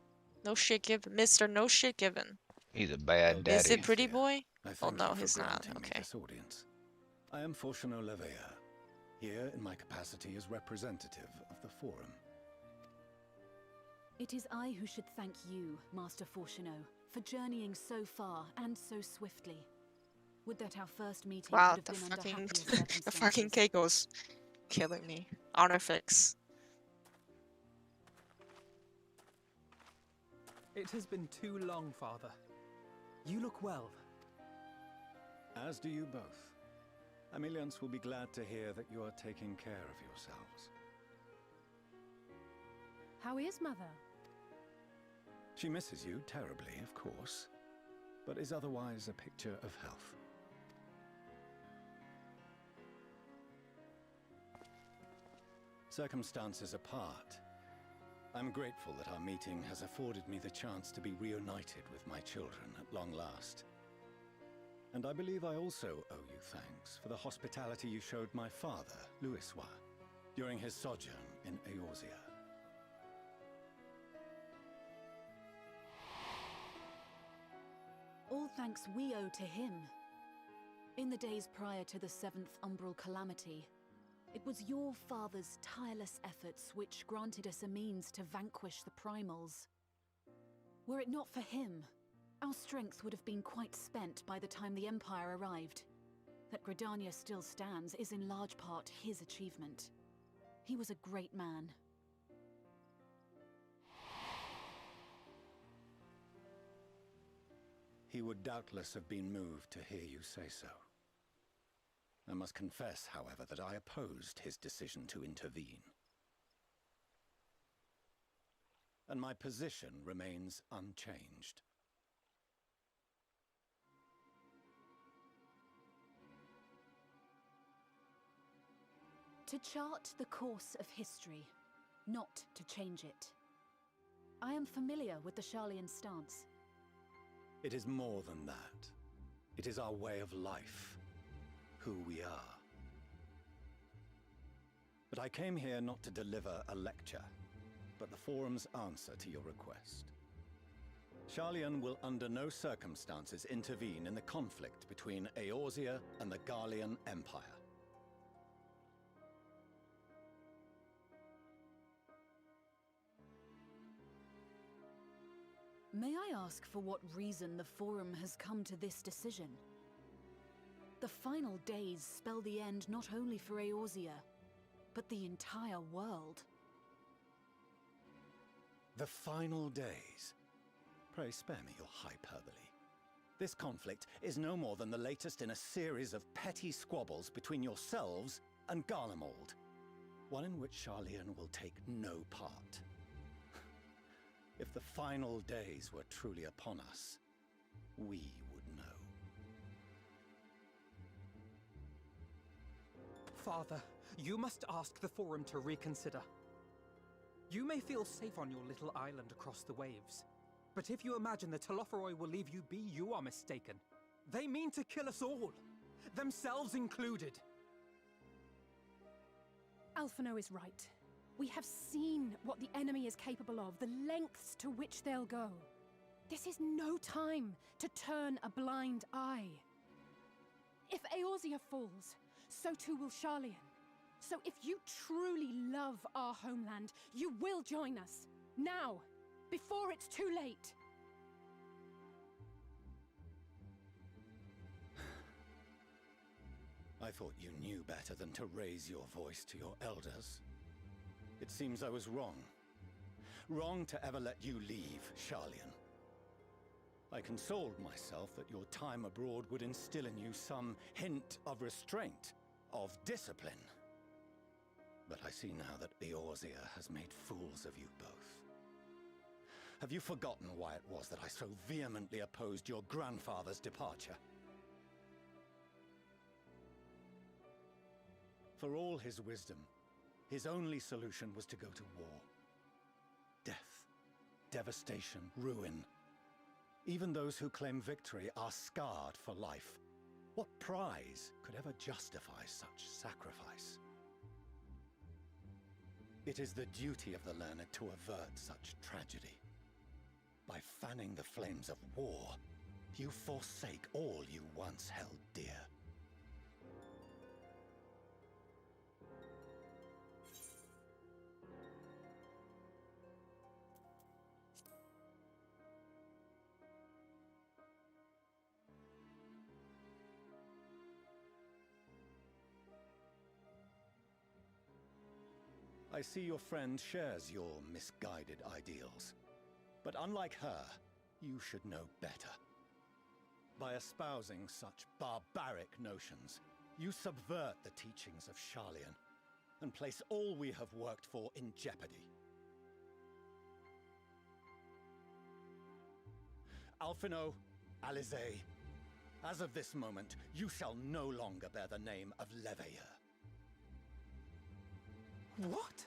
No shit given, Mister. No shit given. He's a bad daddy. Is it pretty boy? I Oh thank no, you for he's not. granting me Okay. this audience. I am Fortuno Levea, here in my capacity as representative of the Forum. It is I who should thank you, Master Fortuno, for journeying so far and so swiftly. Would that our first meeting Wow, could the have been under fucking happier the fucking circumstances. Keiko's killing me. Honor fix. It has been too long, Father. You look well. As do you both. Ameliance will be glad to hear that you are taking care of yourselves. How is Mother? She misses you terribly, of course, but is otherwise a picture of health. Circumstances apart, I'm grateful that our meeting has afforded me the chance to be reunited with my children at long last. And I believe I also owe you thanks for the hospitality you showed my father, Louisoix, during his sojourn in Eorzea. All thanks we owe to him. In the days prior to the 7th Umbral Calamity, it was your father's tireless efforts which granted us a means to vanquish the primals. Were it not for him, our strength would have been quite spent by the time the Empire arrived. That Gridania still stands is in large part his achievement. He was a great man. He would doubtless have been moved to hear you say so. I must confess, however, that I opposed his decision to intervene. And my position remains unchanged. To chart the course of history, not to change it. I am familiar with the Sharlayan stance. It is more than that. It is our way of life. Who we are. But I came here not to deliver a lecture, but the Forum's answer to your request. Sharlayan will under no circumstances intervene in the conflict between Eorzea and the Garlean Empire. May I ask for what reason the Forum has come to this decision? The final days spell the end not only for Eorzea, but the entire world. The final days? Pray spare me your hyperbole. This conflict is no more than the latest in a series of petty squabbles between yourselves and Garlemald. One in which Sharlayan will take no part. If the final days were truly upon us, we would know. Father, you must ask the Forum to reconsider. You may feel safe on your little island across the waves, but if you imagine the Telophoroi will leave you be, you are mistaken. They mean to kill us all, themselves included. Alphino is right. We have seen what the enemy is capable of, the lengths to which they'll go. This is no time to turn a blind eye. If Eorzea falls, so too will Sharlayan. So if you truly love our homeland, you will join us. Now, before it's too late. I thought you knew better than to raise your voice to your elders. It seems I was wrong. Wrong to ever let you leave, Sharlayan. I consoled myself that your time abroad would instill in you some hint of restraint, of discipline. But I see now that Eorzea has made fools of you both. Have you forgotten why it was that I so vehemently opposed your grandfather's departure? For all his wisdom, his only solution was to go to war. Death, devastation, ruin. Even those who claim victory are scarred for life. What prize could ever justify such sacrifice? It is the duty of the learned to avert such tragedy. By fanning the flames of war, you forsake all you once held dear. I see your friend shares your misguided ideals. But unlike her, you should know better. By espousing such barbaric notions, You subvert the teachings of Sharlayan and place all we have worked for in jeopardy. Alphino, Alizé, as of this moment, you shall no longer bear the name of Leveilleur. What?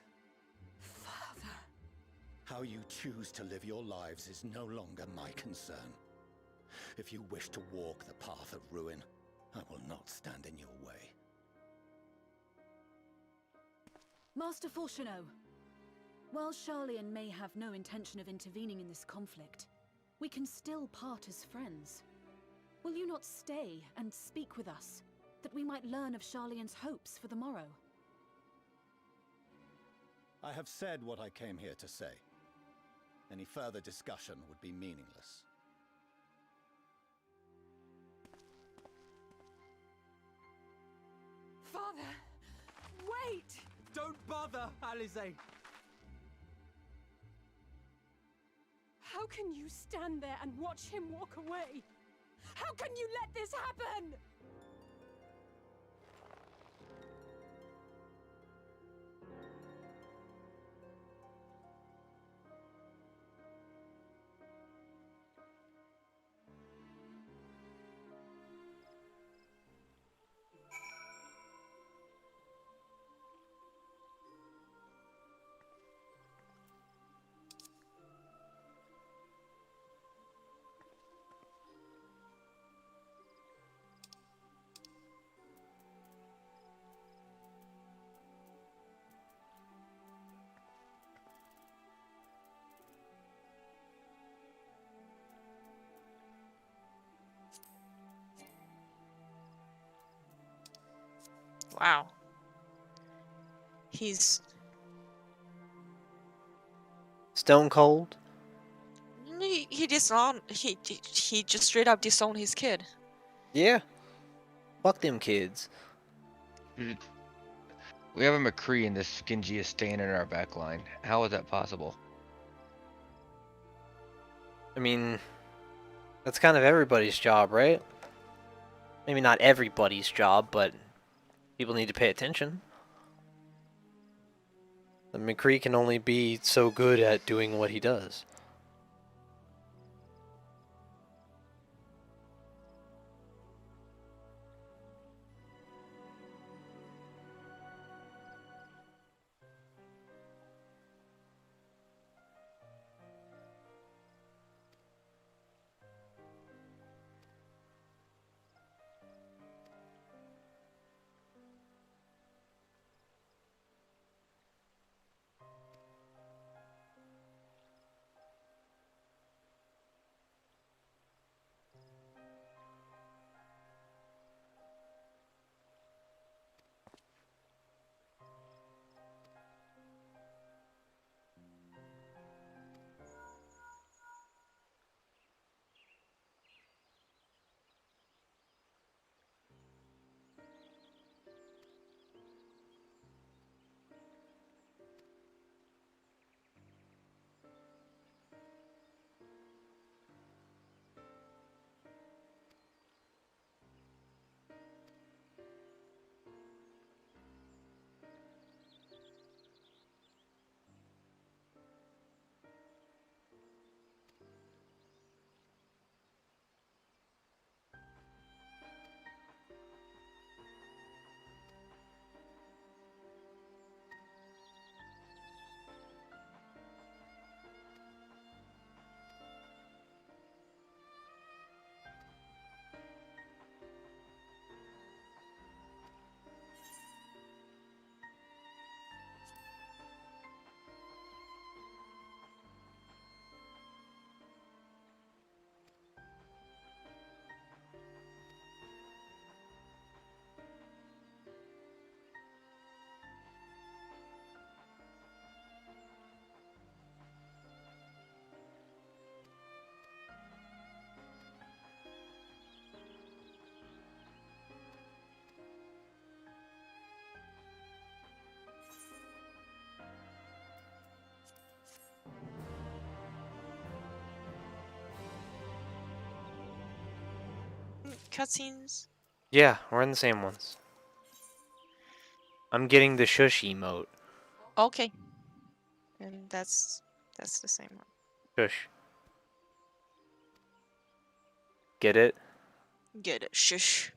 Father! How you choose to live your lives is no longer my concern. If you wish to walk the path of ruin, I will not stand in your way. Master Fourcheneau, while Sharlayan may have no intention of intervening in this conflict, we can still part as friends. Will you not stay and speak with us, that we might learn of Sharlayan's hopes for the morrow? I have said what I came here to say. Any further discussion would be meaningless. Father! Wait! Don't bother, Alizé! How can you stand there and watch him walk away? How can you let this happen? Wow. He's Stone cold. he disowned he just straight up disowned his kid. Yeah. Fuck them kids. We have a McCree and this Skinji is staying in our back line. How is that possible? I mean, that's kind of everybody's job, right? Maybe not everybody's job, but people need to pay attention. The McCree can only be so good at doing what he does. Cutscenes. Yeah, we're in the same ones. I'm getting the shush emote. Okay. And that's the same one. Shush. Get it? Get it. Shush.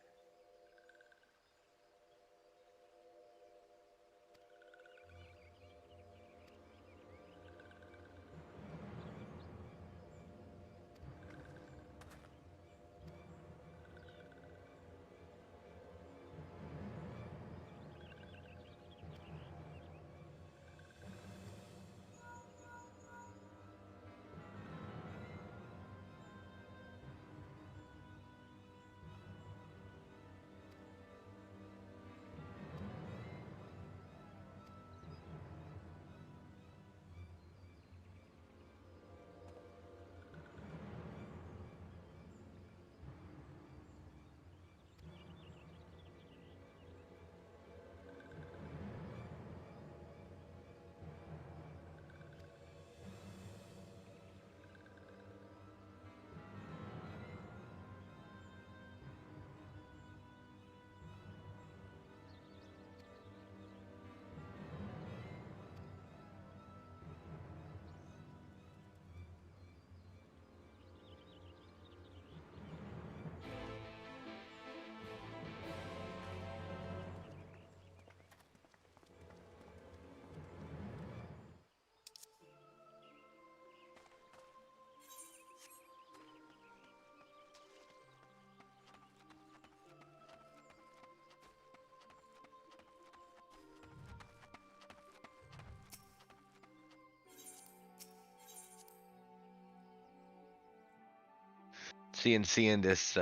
Seeing this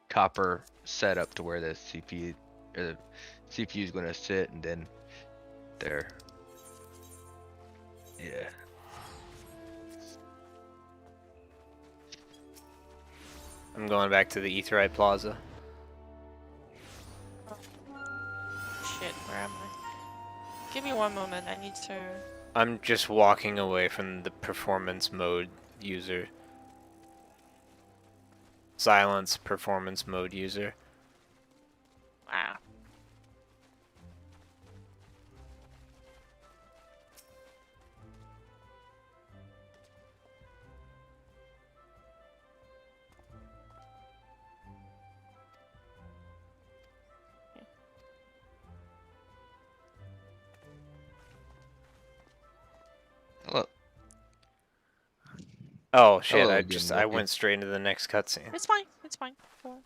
copper setup to where the CPU or the CPU is going to sit, and then there. Yeah. I'm going back to the Aetheryte Plaza. Shit, where am I? Give me one moment, I need to... I'm just walking away from the performance mode user. Silence performance mode user. Wow. Hello. Oh shit, Hello I again, I Loki. went straight into the next cutscene. It's fine, it's fine. Go on.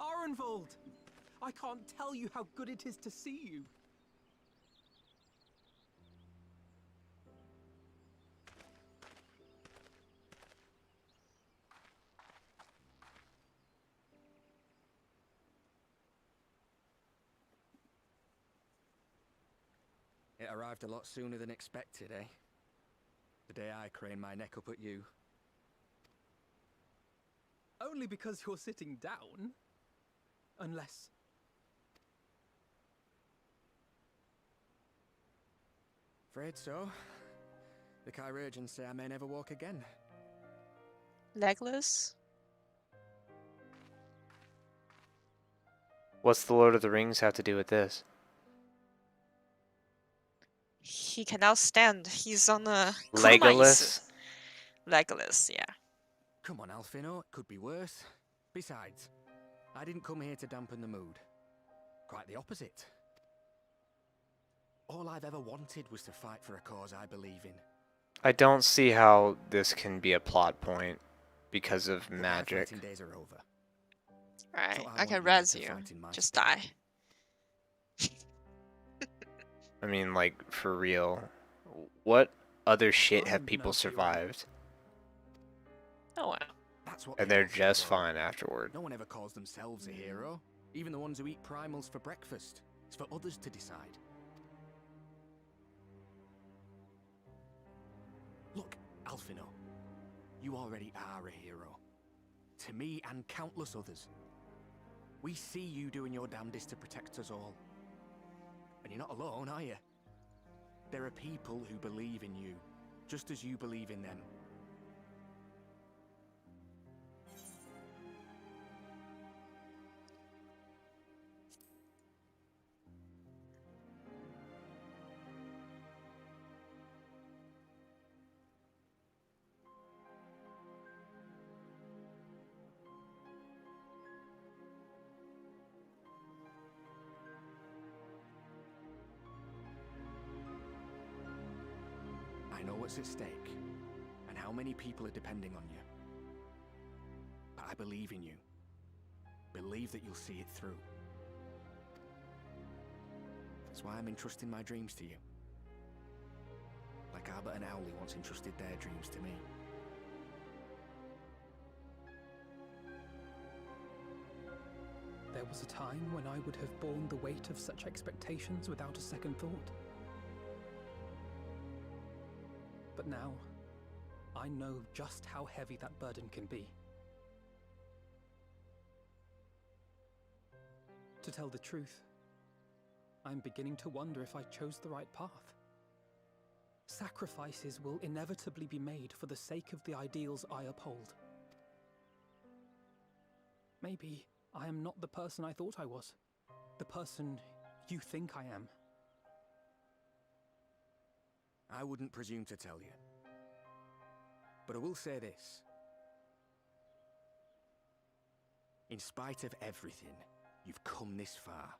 Arenvold! I can't tell you how good it is to see you. It arrived a lot sooner than expected, eh? The day I craned my neck up at you. Only because you're sitting down. Unless... Afraid so. The Chirurgeons say I may never walk again. Legless? What's the Lord of the Rings have to do with this? He can now stand. He's on a Legolas? Legolas, yeah. Come on, Alfino, it could be worse. Besides, I didn't come here to dampen the mood. Quite the opposite. All I've ever wanted was to fight for a cause I believe in. I don't see how this can be a plot point because of But my magic. fighting days are over. Right, So I can want res to you. fight in my Just stead. die. I mean, like, for real. What other shit have I'm people no hero. survived? Oh wow. That's what And they they're all say, just though. fine afterward. No one ever calls themselves a hero. Even the ones who eat primals for breakfast. It's for others to decide. Look, Alfino. You already are a hero. To me and countless others. We see you doing your damnedest to protect us all. And you're not alone, are you? There are people who believe in you, just as you believe in them. I know what's at stake, and how many people are depending on you. But I believe in you. Believe that you'll see it through. That's why I'm entrusting my dreams to you. Like Albert and Owlie once entrusted their dreams to me. There was a time when I would have borne the weight of such expectations without a second thought. But now, I know just how heavy that burden can be. To tell the truth, I'm beginning to wonder if I chose the right path. Sacrifices will inevitably be made for the sake of the ideals I uphold. Maybe I am not the person I thought I was, the person you think I am. I wouldn't presume to tell you. But I will say this. In spite of everything, you've come this far.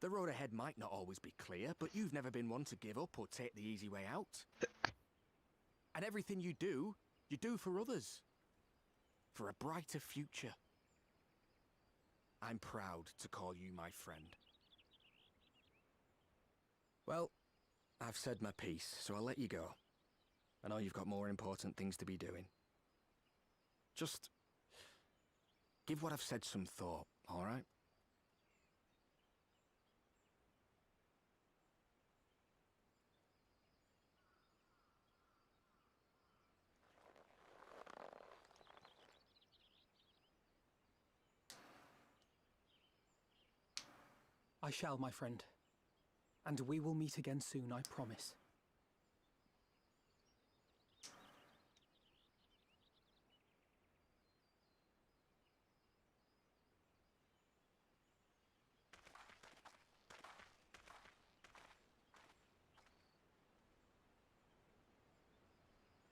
The road ahead might not always be clear, but you've never been one to give up or take the easy way out. And everything you do for others. For a brighter future. I'm proud to call you my friend. Well, I've said my piece, so I'll let you go. I know you've got more important things to be doing. Just give what I've said some thought, all right? I shall, my friend. And we will meet again soon, I promise.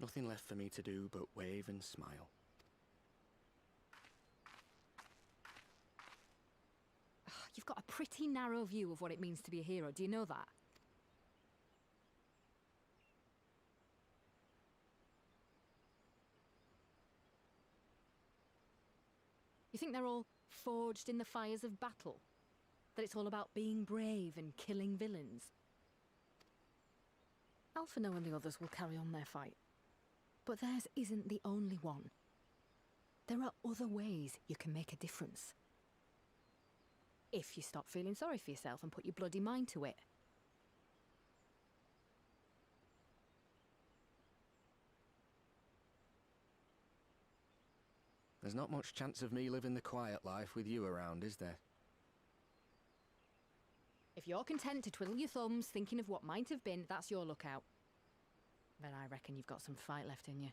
Nothing left for me to do but wave and smile. You've got a pretty narrow view of what it means to be a hero. Do you know that? You think they're all forged in the fires of battle? That it's all about being brave and killing villains? Alphino and the others will carry on their fight. But theirs isn't the only one. There are other ways you can make a difference. If you stop feeling sorry for yourself and put your bloody mind to it. There's not much chance of me living the quiet life with you around, is there? If you're content to twiddle your thumbs thinking of what might have been, that's your lookout. Then I reckon you've got some fight left in you.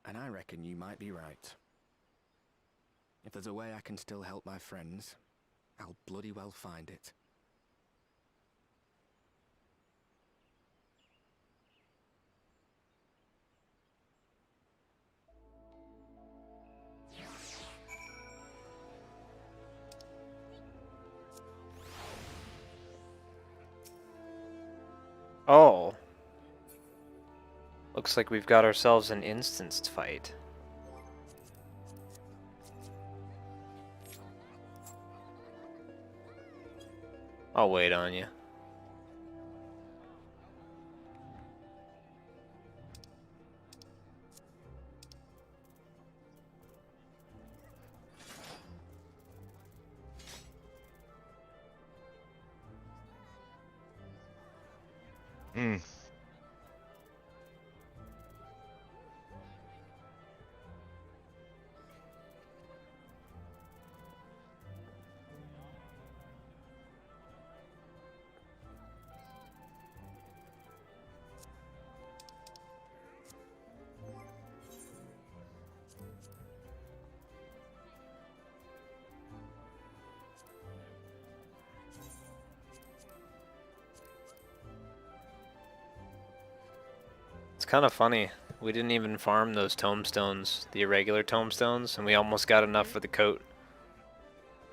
And I reckon you might be right. If there's a way I can still help my friends, I'll bloody well find it. Oh. Looks like we've got ourselves an instanced fight. I'll wait on you. kind of funny. We didn't even farm those tombstones, the irregular tombstones, and we almost got enough for the coat.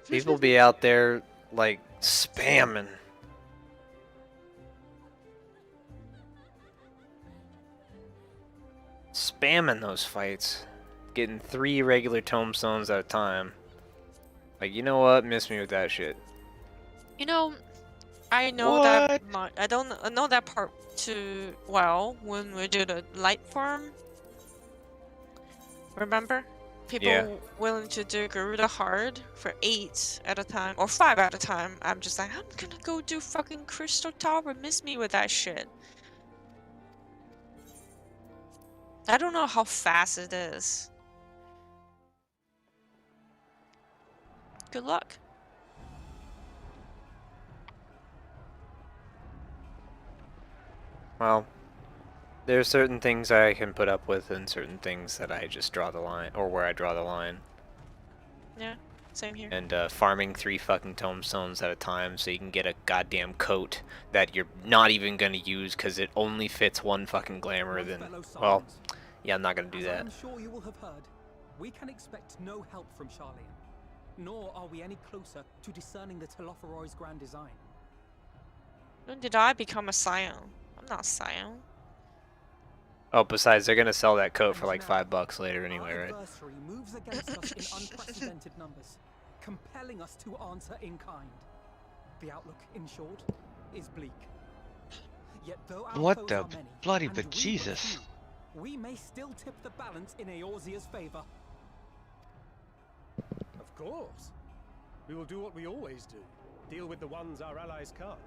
People be out there, like, spamming. Spamming those fights. Getting 3 regular tombstones at a time. Like, you know what? Miss me with that shit. You know, I know that I don't know that part too well when we do the light farm. Remember? People willing to do Garuda hard for 8 at a time or 5 at a time. I'm just like, I'm gonna go do fucking Crystal Tower. Miss me with that shit. I don't know how fast it is. Good luck. Well, there's certain things I can put up with and certain things that I just draw the line, or where I draw the line. Yeah, same here. And farming 3 fucking tombstones at a time so you can get a goddamn coat that you're not even gonna use because it only fits 1 fucking glamour, then, well, yeah, I'm not gonna do that. I'm sure you will have heard, we can expect no help from Charlian, nor are we any closer to discerning the Telophoroid's grand design. When did I become a Scion? I'm not a Scion. Oh, besides, they're gonna sell that coat for like $5 later anyway, right? Our adversary moves against us in unprecedented numbers, compelling us to answer in kind. The outlook, in short, is bleak. Yet though our What foes the are many, bloody and we but bejesus? few, we may still tip the balance in Eorzea's favor. Of course. We will do what we always do. Deal with the ones our allies can't.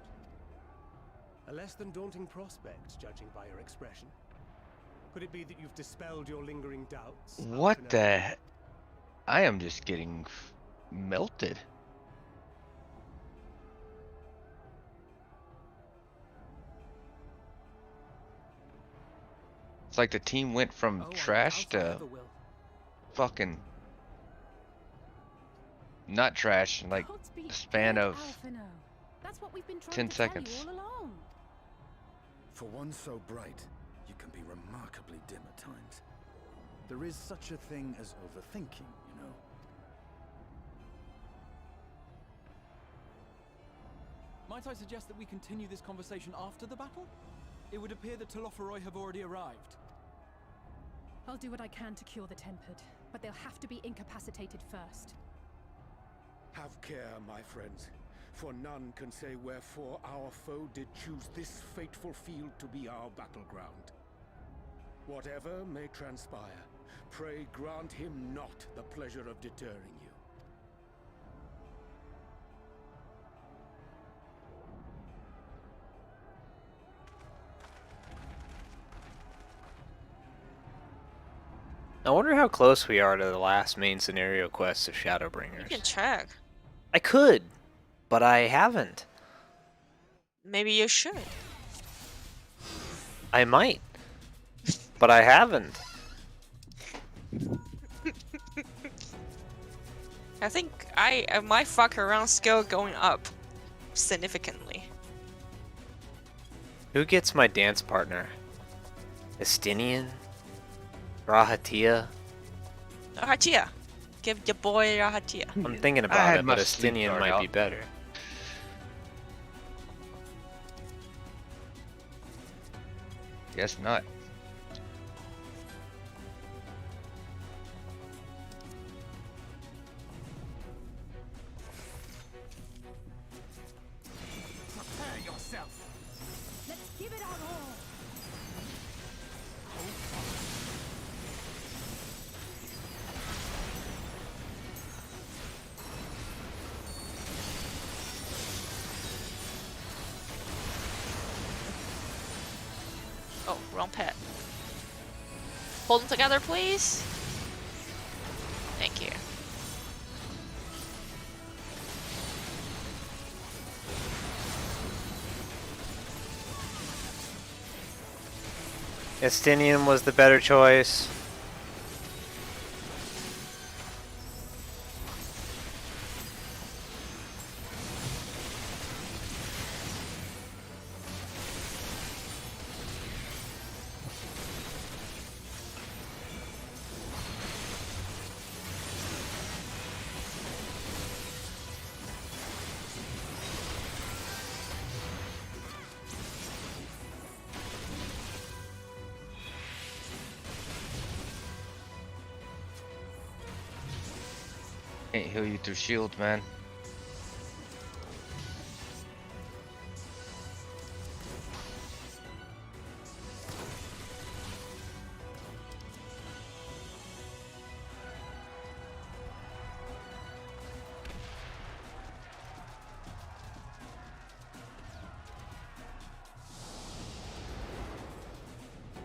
A less than daunting prospect, judging by your expression. Could it be that you've dispelled your lingering doubts? What the? I am just getting melted. It's like the team went from trash to fucking not trash in like the span of 10 seconds. For one so bright, you can be remarkably dim at times. There is such a thing as overthinking, you know. Might I suggest that we continue this conversation after the battle? It would appear that Telophoroi have already arrived. I'll do what I can to cure the Tempered, but they'll have to be incapacitated first. Have care, my friends, for none can say wherefore our foe did choose this fateful field to be our battleground. Whatever may transpire, pray grant him not the pleasure of deterring you. I wonder how close we are to the last main scenario quest of Shadowbringers. You can check. I could, but I haven't. Maybe you should. I might, but I haven't. I think my fuck around skill going up significantly. Who gets my dance partner? Estinian? Rahatia? Rahatia. Give your boy Rahatia. I'm thinking about it, but Estinian might be better. Guess not. Prepare yourself. Let's give it our all. Oh, wrong pet. Hold them together, please. Thank you. Estinian was the better choice. Can't heal you through shield, man.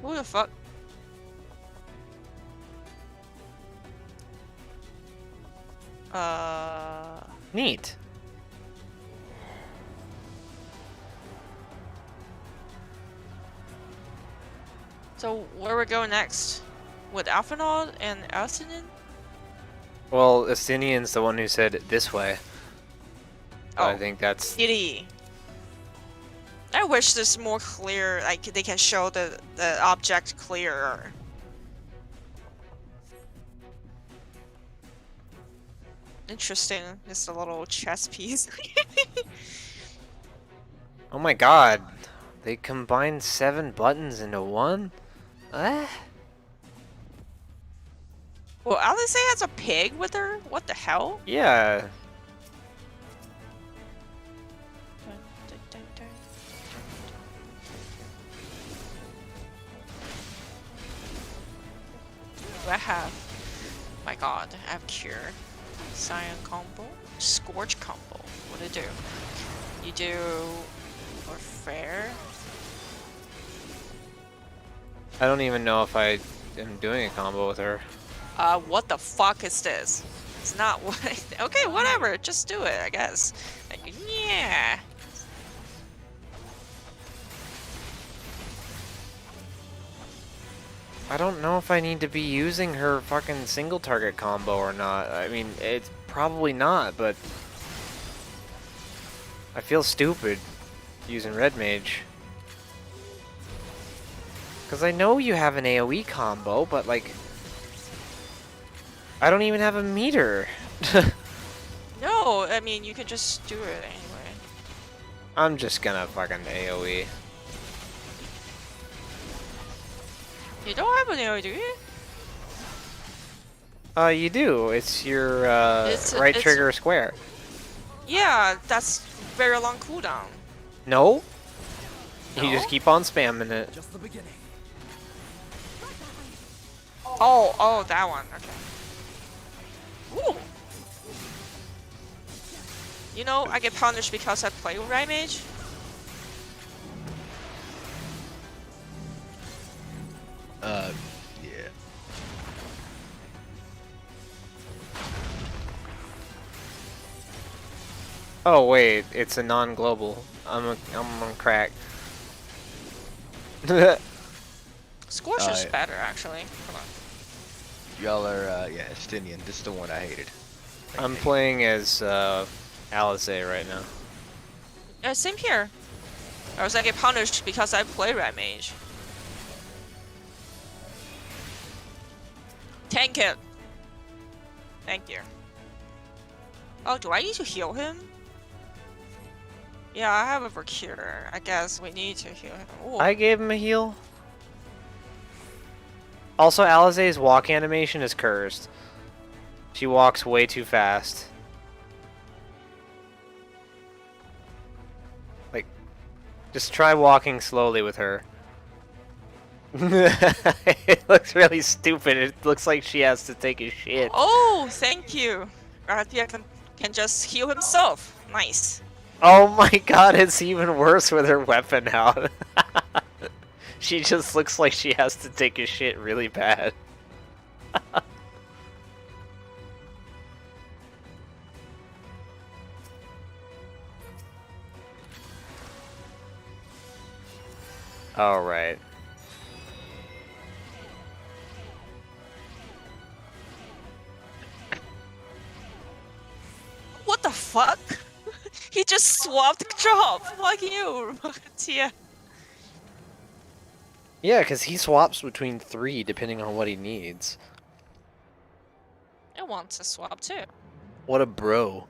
Who the fuck? Neat. So where we go next? With Alphinaud and Alcinin? Well, Estinian's the one who said it this way. So I Oh, think that's... Giddy. I wish this more clear, like they can show the object clearer. Interesting, just a little chess piece. Oh my god. They combined 7 buttons into one? Eh? Well, Alice has a pig with her? What the hell? Yeah. Do I have? My god, I have Cure. Scion combo. Scorch combo. What do you do? You do... or fair? I don't even know if I am doing a combo with her. What the fuck is this? It's not what I... Okay, whatever. Just do it, I guess. Like, yeah. I don't know if I need to be using her fucking single target combo or not. I mean, it's probably not, but... I feel stupid using Red Mage. Because I know you have an AoE combo, but like... I don't even have a meter. No, I mean, you can just do it anyway. I'm just gonna fucking AoE. You don't have an AoE, do you? You do. It's your right it's- trigger square. Yeah, that's very long cooldown. No? You just keep on spamming it. Just the beginning. Oh, that one. Okay. Ooh. You know, I get punished because I play with Right Mage. Yeah. Oh wait, it's a non-global. I'm on crack. Scorch is better, actually. Come on. Y'all are, yeah, Estinian. This is the one I hated. I'm playing as Alizé right now. Yeah, same here. I was get punished because I play Right Mage. Tank it. Thank you. Oh, do I need to heal him? Yeah, I have a Procure. I guess we need to heal him. Ooh. I gave him a heal. Also, Alizé's walk animation is cursed. She walks way too fast. Like, just try walking slowly with her. It looks really stupid. It looks like she has to take a shit. Oh, thank you. Rathia can just heal himself. Nice. Oh my god, it's even worse with her weapon out. She just looks like she has to take a shit really bad. Alright. What the fuck? He just swapped job. Fuck you, Tia. Yeah, because he swaps between 3 depending on what he needs. I want to swap too. What a bro.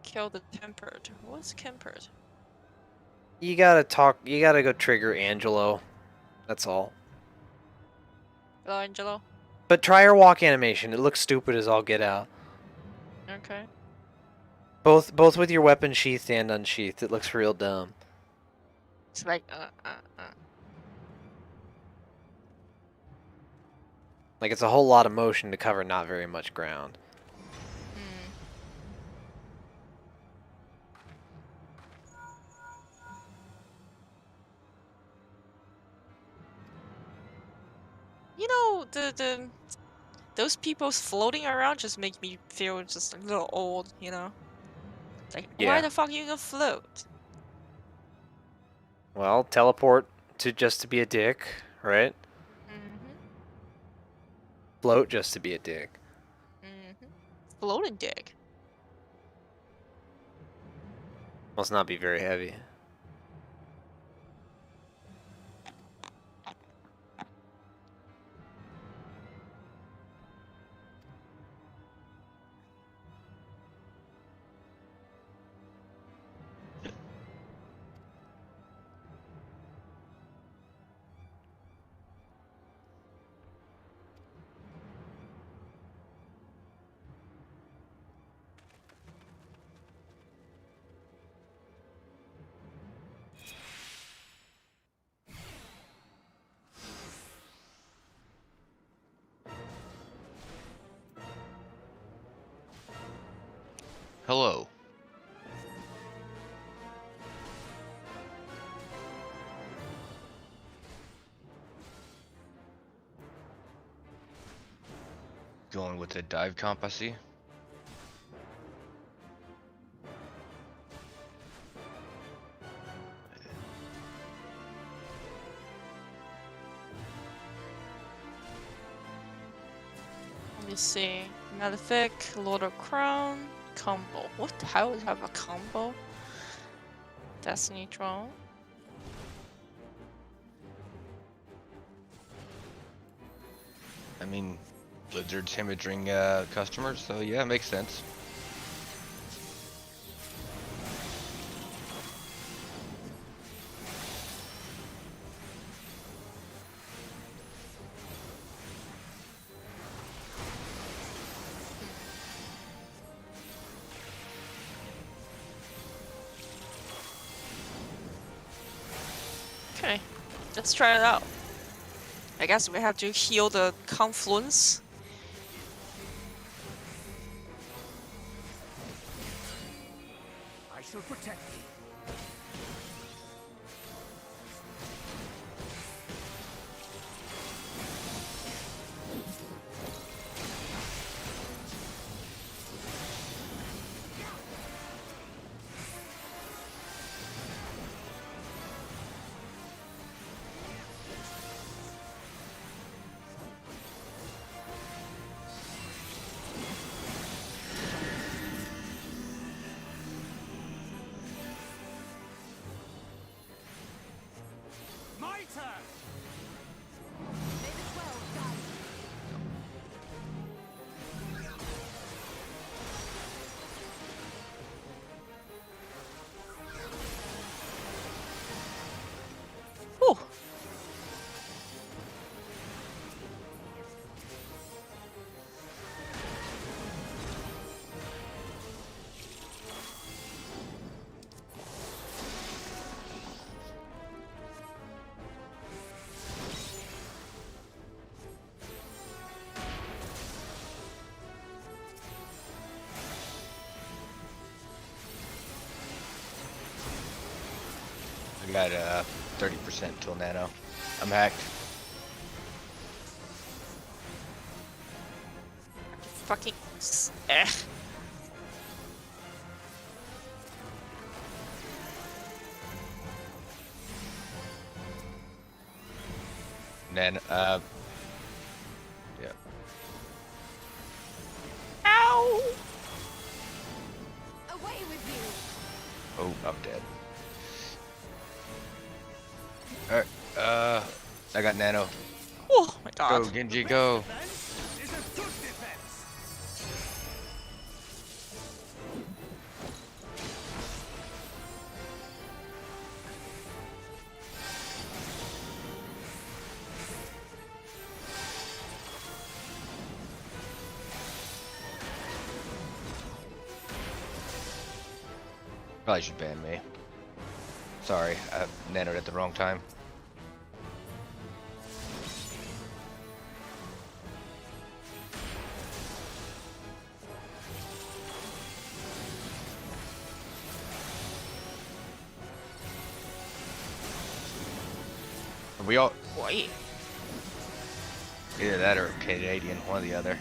Kill the tempered. What's tempered? You gotta go trigger Angelo. That's all. Hello, Angelo. But try her walk animation. It looks stupid as all get out. Okay. Both with your weapon sheathed and unsheathed. It looks real dumb. It's like Like it's a whole lot of motion to cover not very much ground. You know, those people floating around just make me feel just a little old, you know? Like, why Yeah. the fuck are you gonna float? Well, teleport to just to be a dick, right? Float just to be a dick. Floating dick. Must not be very heavy. Hello. Going with the dive comp, I see. Let me see. Malefic, Lord of Crown, combo. What the hell is have a combo? Destiny Throne. I mean, Blizzard's hemorrhaging customers, so yeah, it makes sense. Okay, let's try it out. I guess we have to heal the confluence. I shall protect thee. My turn! Whew. I got 30% till nano. I'm hacked. Fucking. Then yeah. Ow! Away with you! Oh, I'm dead. Alright, I got nano. Oh my god. Go, Genji, go. Is a good defense. Probably should ban me. Sorry, I nanoed at the wrong time. We all Wait. either that or Canadian, one or the other.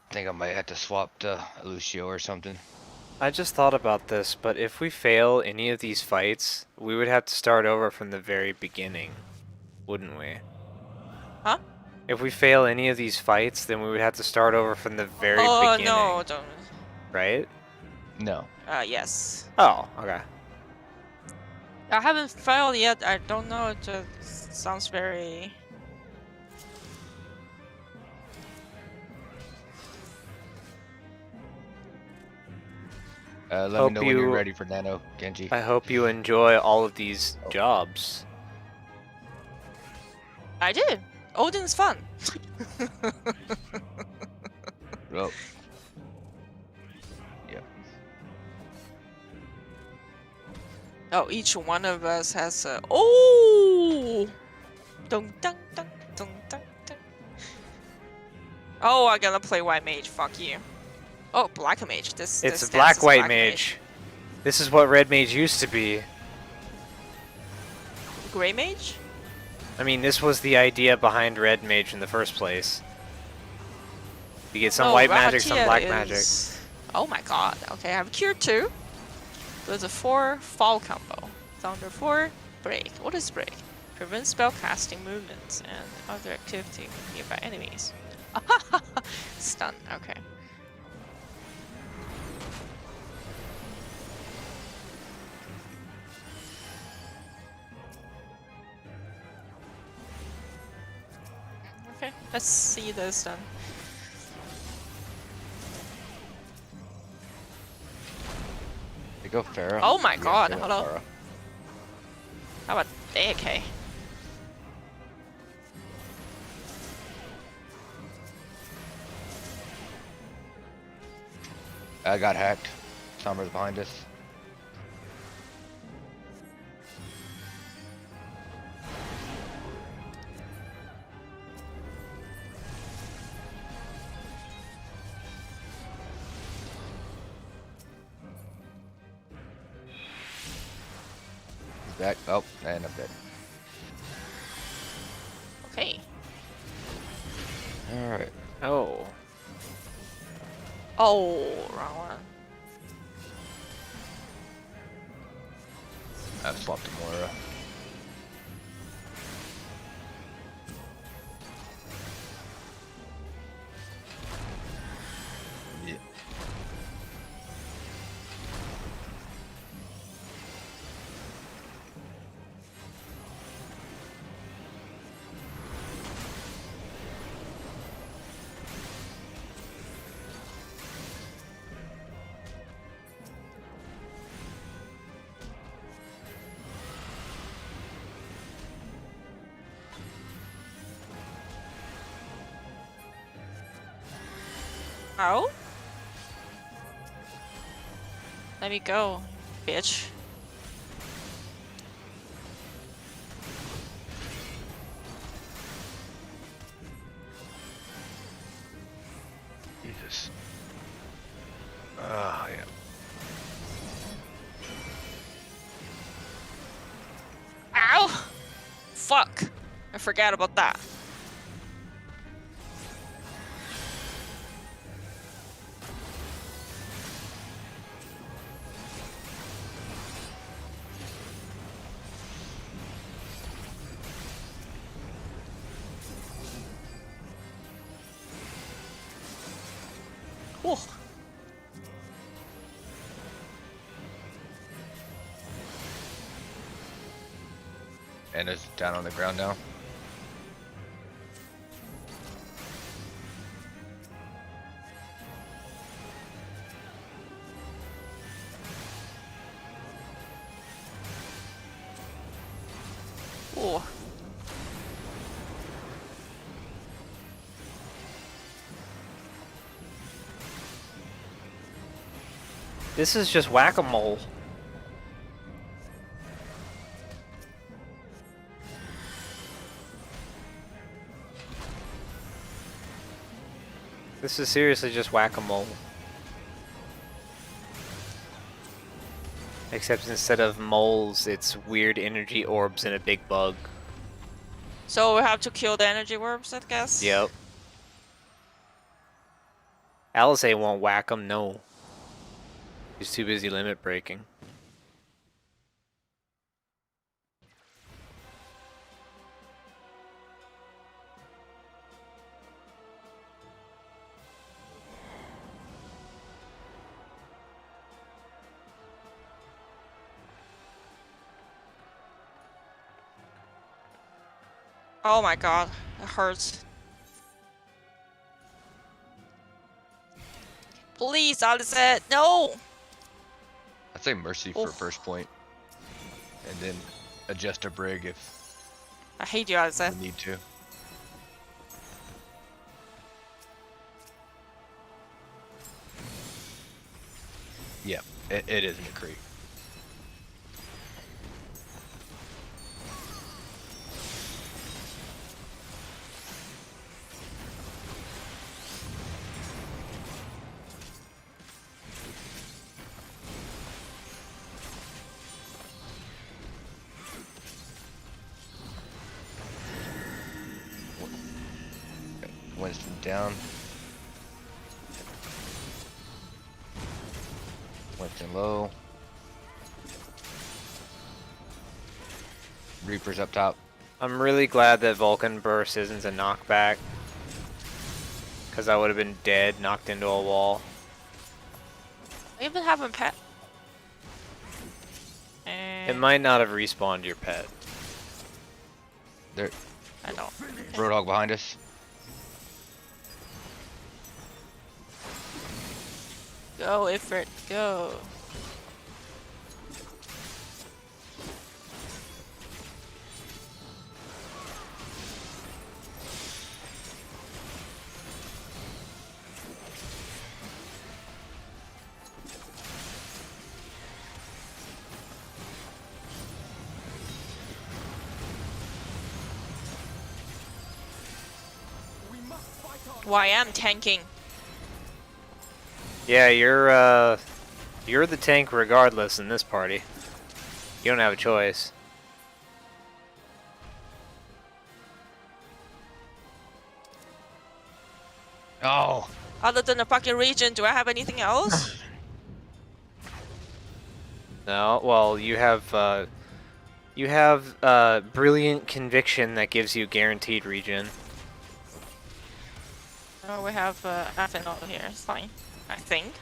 I think I might have to swap to Lucio or something. I just thought about this, but if we fail any of these fights, we would have to start over from the very beginning, wouldn't we? Huh? If we fail any of these fights, then we would have to start over from the very beginning. No, don't. Right? No. Yes. Oh, okay. I haven't failed yet. I don't know. It just sounds very. Let me know when you're ready for Nano, Genji. I hope you enjoy all of these jobs. I did. Odin's fun. Well. Yeah. Oh, each one of us has a. Oh! Dun, dun, dun, dun, dun, dun. Oh, I'm gonna play white mage. Fuck you. Oh, black mage. This. It's this a black stance is white black mage. This is what red mage used to be. Gray mage? I mean, this was the idea behind red mage in the first place. You get some white magic, some black magic. Oh my god. Okay, I have cure 2. There's a 4 fall combo. Thunder 4, break. What is break? Prevents spell casting movements and other activity from nearby enemies. Stun, okay. Okay, let's see this then. They go Pharaoh. Oh my Yeah, god, they go hello. Pharaoh. How about AK? I got hacked. Sombra's behind us. Back. Oh, and I'm dead. Okay. Alright. Oh. Oh, wrong one. I've swapped to Moira. Yeah. Oh? Let me go, bitch. Jesus. Ah, yeah. Ow! Fuck! I forgot about that. Whew. Anna's down on the ground now. Ooh. This is just whack-a-mole. This is seriously just whack-a-mole. Except instead of moles, it's weird energy orbs and a big bug. So we have to kill the energy orbs, I guess? Yep. Alizé won't whack him, no. He's too busy limit breaking. Oh my god, it hurts. Please, Alizé, no! I'd say Mercy for first point, and then adjust a brig if I hate you, Alizé. we need to. Yeah, it is in a creep. Winston down. Winston low. Reaper's up top. I'm really glad that Vulcan Burst isn't a knockback. Because I would have been dead, knocked into a wall. I even have a pet. It might not have respawned your pet. There. I know. Roadhog behind us. Go, Ifrit, go. Well, I am tanking. Yeah, you're the tank regardless in this party. You don't have a choice. Oh. Other than the fucking region, do I have anything else? No, well, you have brilliant conviction that gives you guaranteed regen. Oh, we have ethanol here. It's fine, I think.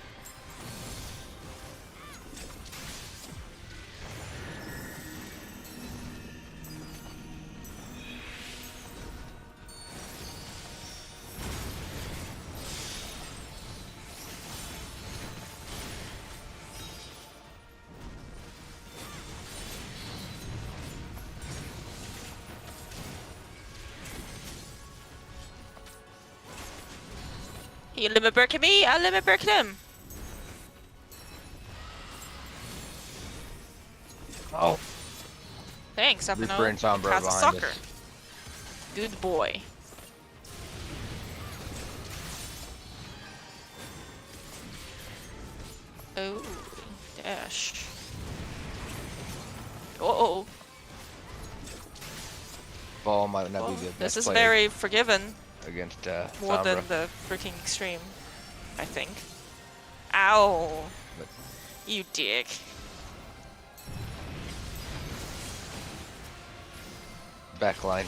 You limit break me, I limit break him. Oh. Thanks, Reaper Ethanol. and Sombra Cast a behind sucker. us. Good boy. Oh, dash. Uh-oh. Ball might not be the This best is play very forgiven. against More Sombra. than the freaking extreme, I think. Ow. But You dick. backline.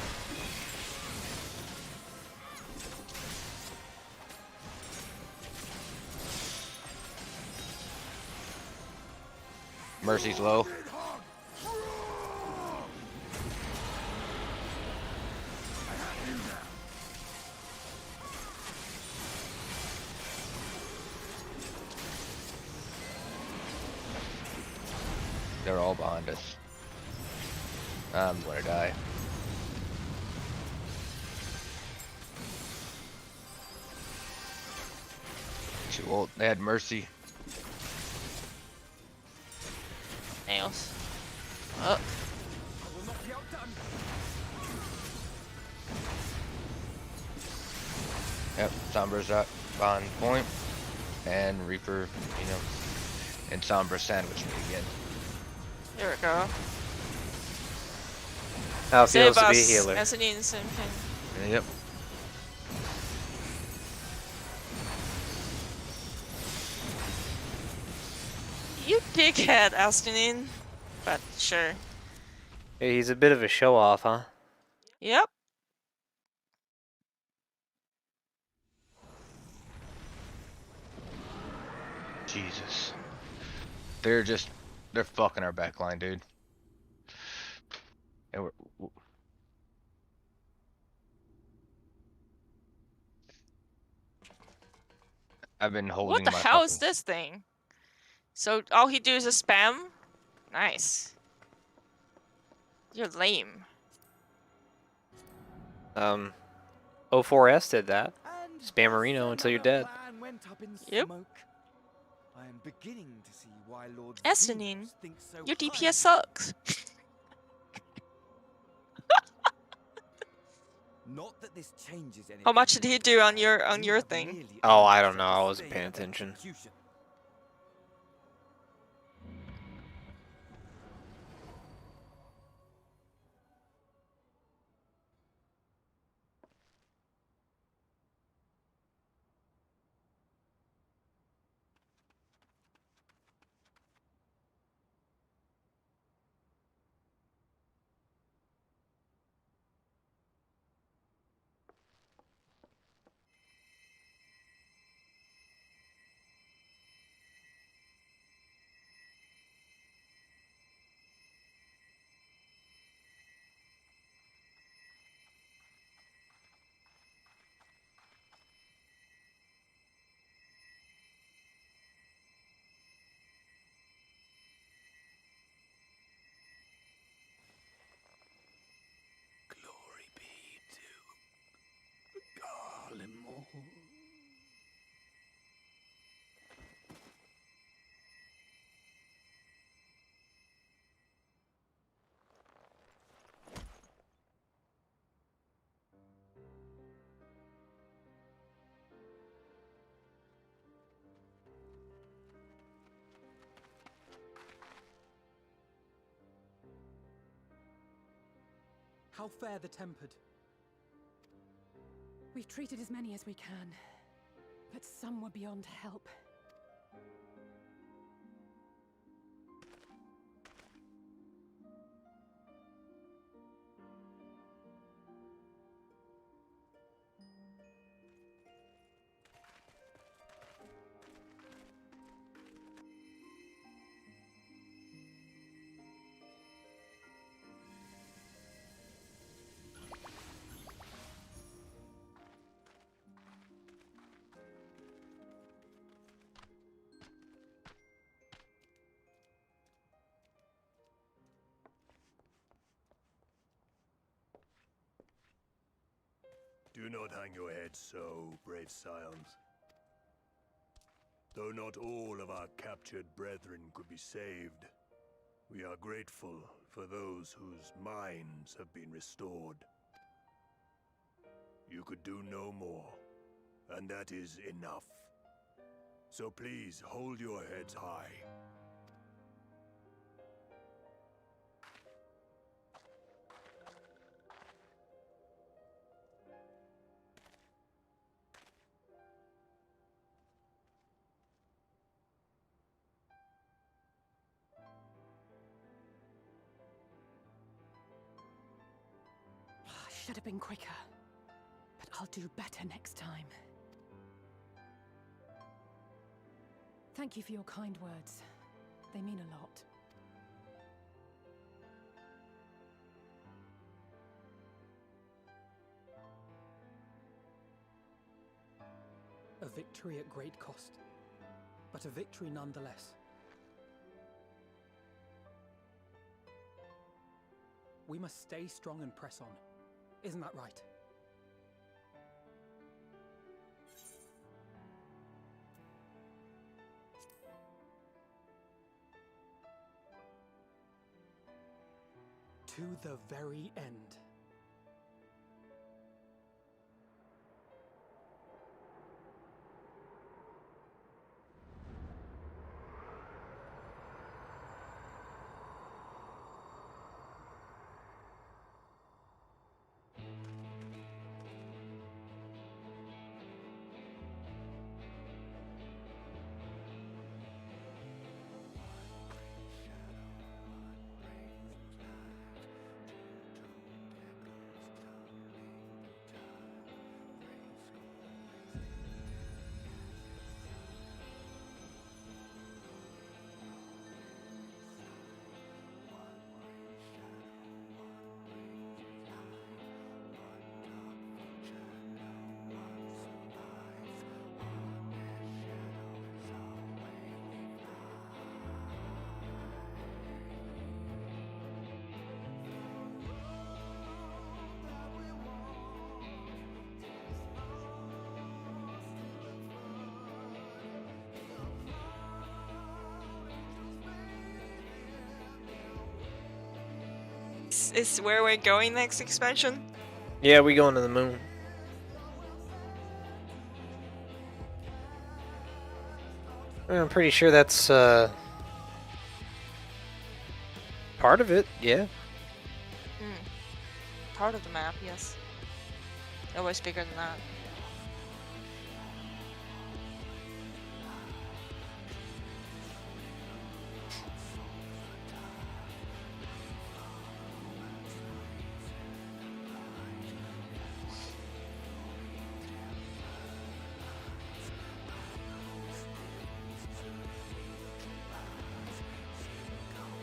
Mercy's low. They're all behind us. I'm gonna die. Too old. They had Mercy. Nails. Oh. Yep, Sombra's up on point. And Reaper, you know, and Sombra sandwich me again. Here we go. How it Save feels to be a us, healer. as an instant thing. Yep. You dickhead, Astanin. But sure. Hey, he's a bit of a show-off, huh? Yep. Jesus. They're fucking our backline, dude. And I've been holding What the my hell is fucking... this thing? So all he do is a spam? Nice. You're lame. 04S did that. Spam Marino until you're dead. Yep. I am beginning to see why Lord Astanin, thinks so your highly. DPS sucks. Not that this changes anything. How much did he do on your thing? Oh, I don't know. I wasn't paying attention. Glory be to Garlemore. How fare the tempered? We've treated as many as we can, but some were beyond help. Do not hang your heads so, brave scions. Though not all of our captured brethren could be saved, we are grateful for those whose minds have been restored. You could do no more, and that is enough. So please hold your heads high. Should have been quicker, but I'll do better next time. Thank you for your kind words. They mean a lot. victory at great cost, but a victory nonetheless. We must stay strong and press on. Isn't that right? To the very end. Is where we're going next expansion? Yeah, we going to the moon. I'm pretty sure that's part of it, yeah. Part of the map, yes. Always bigger than that.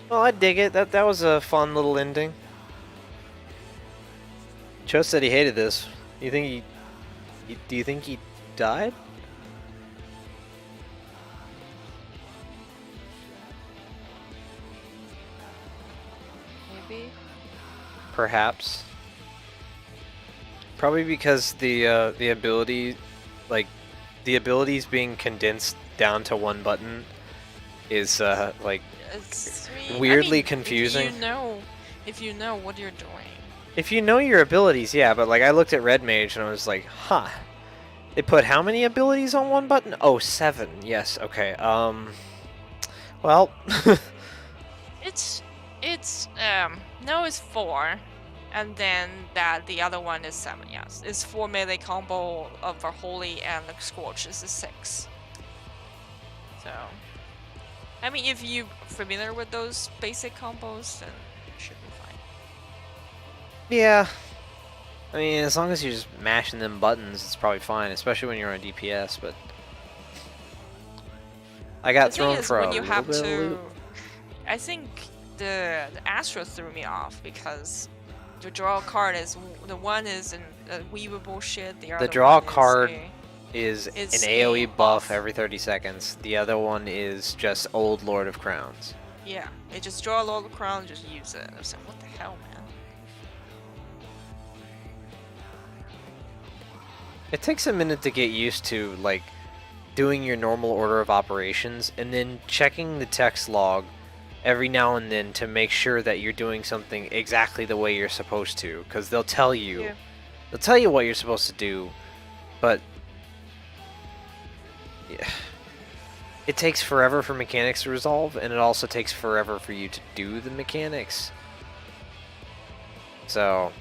Well, I dig it. That was a fun little ending. Cho said he hated this. You think do you think he died? Maybe. Perhaps. Probably because the ability, like, the abilities being condensed down to one button is like weirdly confusing. If you know what you're doing. If you know your abilities, yeah, but like I looked at Red Mage and I was like, huh. They put how many abilities on one button? Oh, 7. Yes, okay. Well, it's no, it's 4. And then the other one is 7, yes. It's 4 melee combo of our Holy and the Scorch is a 6. So I mean, if you're familiar with those basic combos, then it should be fine. yeah. I mean, as long as you're just mashing them buttons, it's probably fine, especially when you're on DPS, but I got thrown for a little bit of a loop. I think the Astro threw me off because the draw card is the one is a weavable shit. The draw card is an AoE buff every 30 seconds. The other one is just old Lord of Crowns. Yeah, it just draw Lord of Crowns, just use it. I was like, what the hell, man? It takes a minute to get used to, like, doing your normal order of operations and then checking the text log every now and then to make sure that you're doing something exactly the way you're supposed to, because they'll tell you what you're supposed to do, but yeah, it takes forever for mechanics to resolve, and it also takes forever for you to do the mechanics. So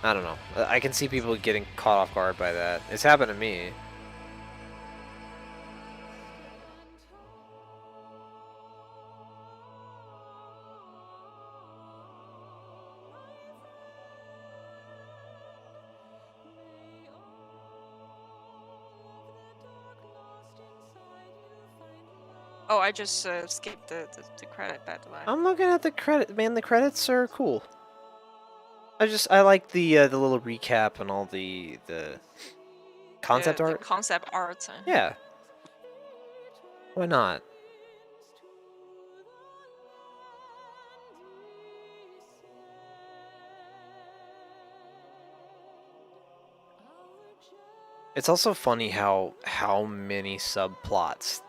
I don't know. I can see people getting caught off guard by that. It's happened to me. Oh, I just skipped the credit, by the way. I'm looking at the credit, man. The credits are cool. I like the little recap and all the concept the art. concept art. Yeah. Why not? It's also funny how many subplots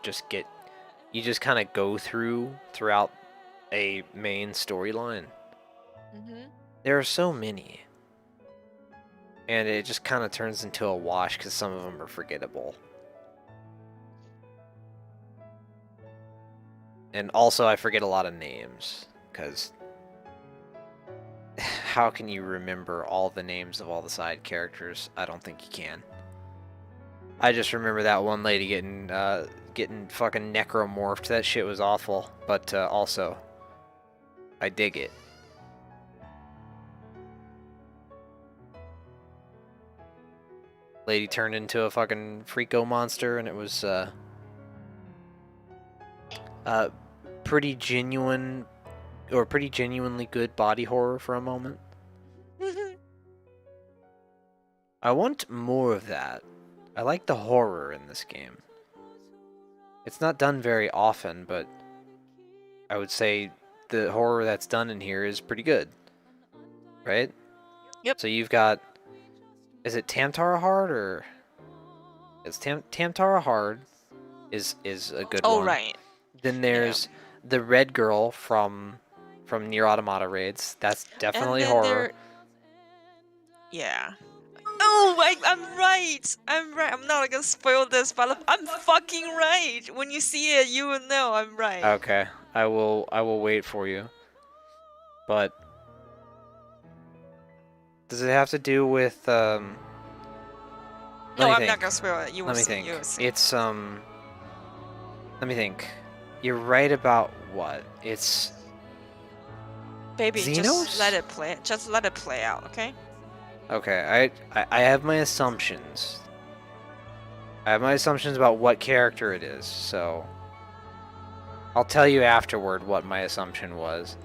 you just kind of go throughout a main storyline. There are so many. And it just kind of turns into a wash because some of them are forgettable. And also I forget a lot of names because how can you remember all the names of all the side characters? I don't think you can. I just remember that one lady getting fucking necromorphed. That shit was awful, but also I dig it. Lady turned into a fucking freako monster, and it was pretty genuinely good body horror for a moment. I want more of that. I like the horror in this game. It's not done very often, but I would say the horror that's done in here is pretty good. Right? Yep. So you've got... Is it Tamtara Hard or... It's Tamtara Hard is a good one. Oh, right. Then there's the red girl from Nier Automata raids. That's definitely horror. Yeah. Oh, I'm right. I'm right. I'm not gonna spoil this, but I'm fucking right. When you see it, you will know I'm right. Okay, I will wait for you. But does it have to do with No, I'm not gonna spoil it. You will see. You will see. It's let me think. You're right about what? It's Baby, Xenos? just let it play. Just let it play out, okay? Okay, I have my assumptions. I have my assumptions about what character it is, so I'll tell you afterward what my assumption was.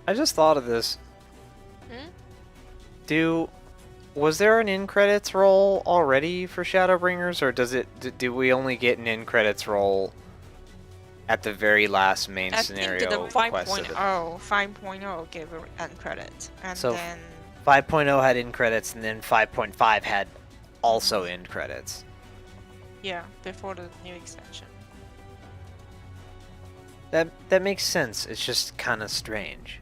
I just thought of this. Was there an end credits roll already for Shadowbringers, or do we only get an end credits roll at the very last main scenario? I think the 5.0 gave an end credit, and so then 5.0 had end credits, and then 5.5 had also end credits. yeah, before the new extension. That makes sense. It's just kind of strange.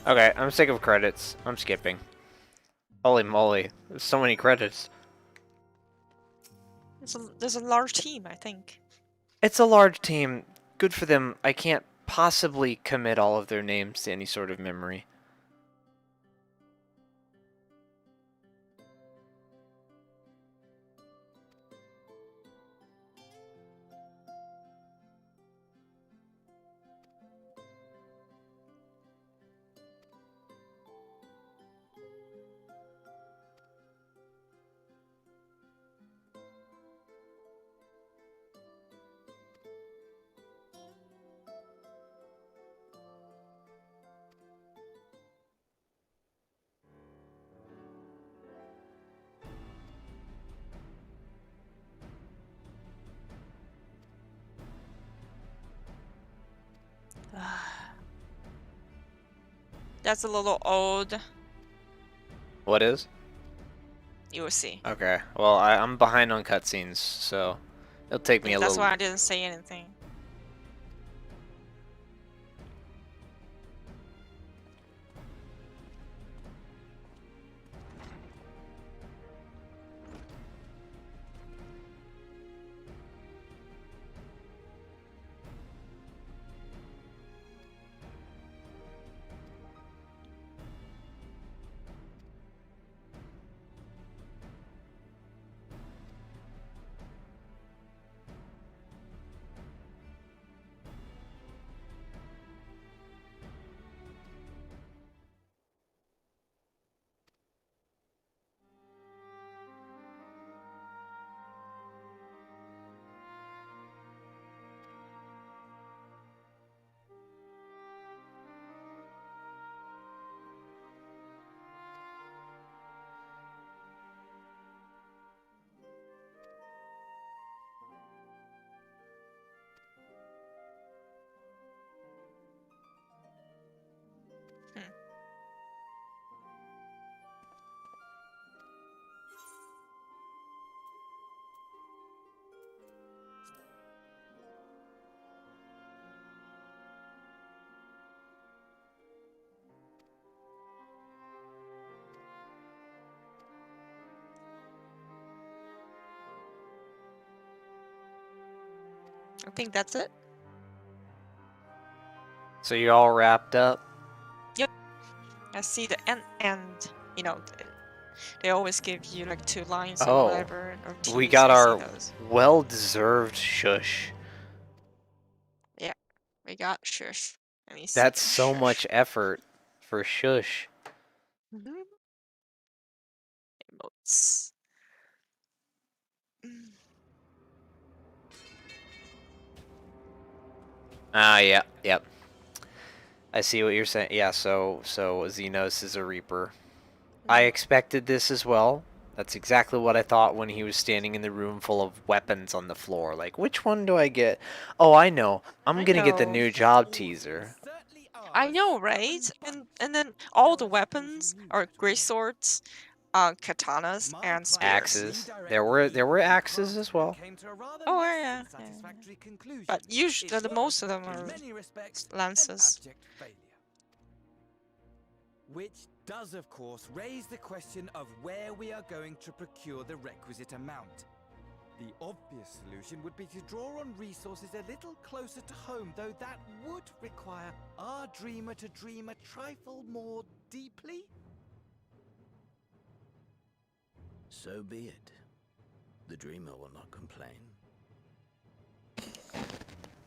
Okay, I'm sick of credits. I'm skipping. Holy moly, there's so many credits. There's a large team, I think. It's a large team. Good for them. I can't possibly commit all of their names to any sort of memory. That's a little old. What is? You will see. Okay, well, I'm behind on cutscenes, so it'll take me a That's little... why I didn't say anything. I think that's it. So you're all wrapped up? Yep. I see the end, you know, they always give you like 2 lines or whatever. Or We tease, got I see our those. well-deserved shush. Yeah, we got shush. Let me see. That's so much effort for shush. Emotes. Ah, yeah, yep. I see what you're saying. Yeah, so Xenos is a Reaper. I expected this as well. That's exactly what I thought when he was standing in the room full of weapons on the floor. Like, which one do I get? Oh, I know. I'm gonna get the new job teaser. I know, right? And then all the weapons are great swords, katanas, and spears. Axes. There were axes as well. Oh yeah. But usually, most of them are lances. Which does, of course, raise the question of where we are going to procure the requisite amount. The obvious solution would be to draw on resources a little closer to home, though that would require our dreamer to dream a trifle more deeply. So be it. The dreamer will not complain.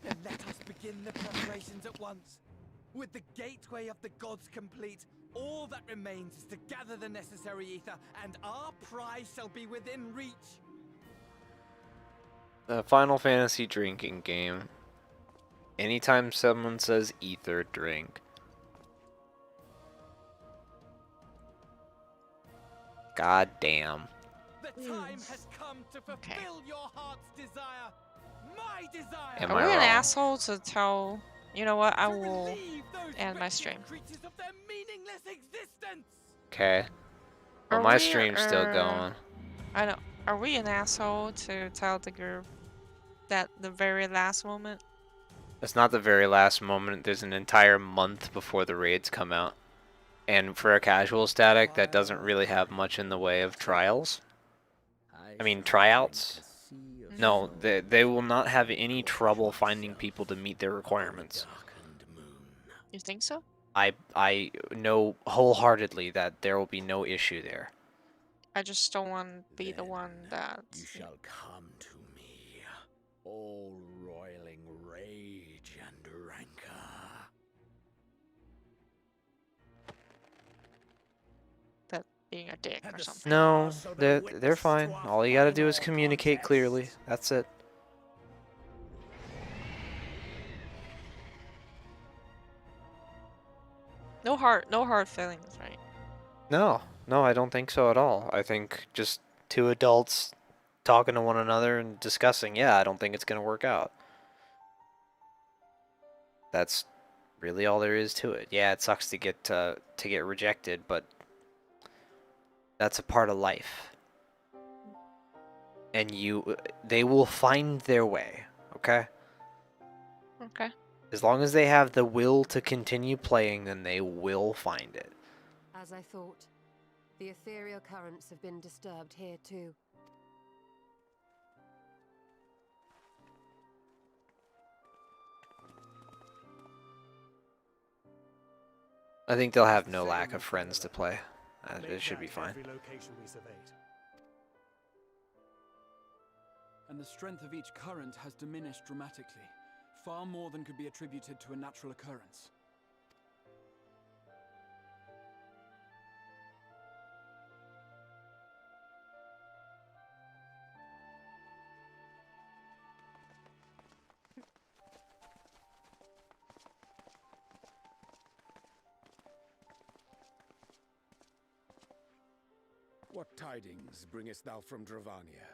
Then let us begin the preparations at once. With the gateway of the gods complete, All that remains is to gather the necessary ether, and our prize shall be within reach. The Final Fantasy drinking game. Anytime someone says ether, drink. God damn. The time has come to fulfill your heart's desire. My desire. Am Are I we an wrong? asshole to tell? You know what? I will end my stream. Creatures of their meaningless existence. Okay. Well, Are my we, stream's still going. I know. Are we an asshole to tell the group that the very last moment? It's not the very last moment. There's an entire month before the raids come out. And for a casual static, that doesn't really have much in the way of trials. I mean, tryouts? No, they will not have any trouble finding people to meet their requirements. You think so? I know wholeheartedly that there will be no issue there. I just don't want to be the one that. You shall come to me, all roiling rage and rancor. That being a dick or something. No, they're fine. All you gotta do is communicate clearly. That's it. No hard feelings, right? No, I don't think so at all. I think just two adults talking to one another and discussing, yeah, I don't think it's gonna work out. That's really all there is to it. Yeah, it sucks to get rejected, but that's a part of life. And they will find their way, okay? Okay. As long as they have the will to continue playing, then they will find it. As I thought, the ethereal currents have been disturbed here too. I think they'll have no lack of friends to play. It should be fine. And the strength of each current has diminished dramatically, far more than could be attributed to a natural occurrence. What tidings bringest thou from Dravania?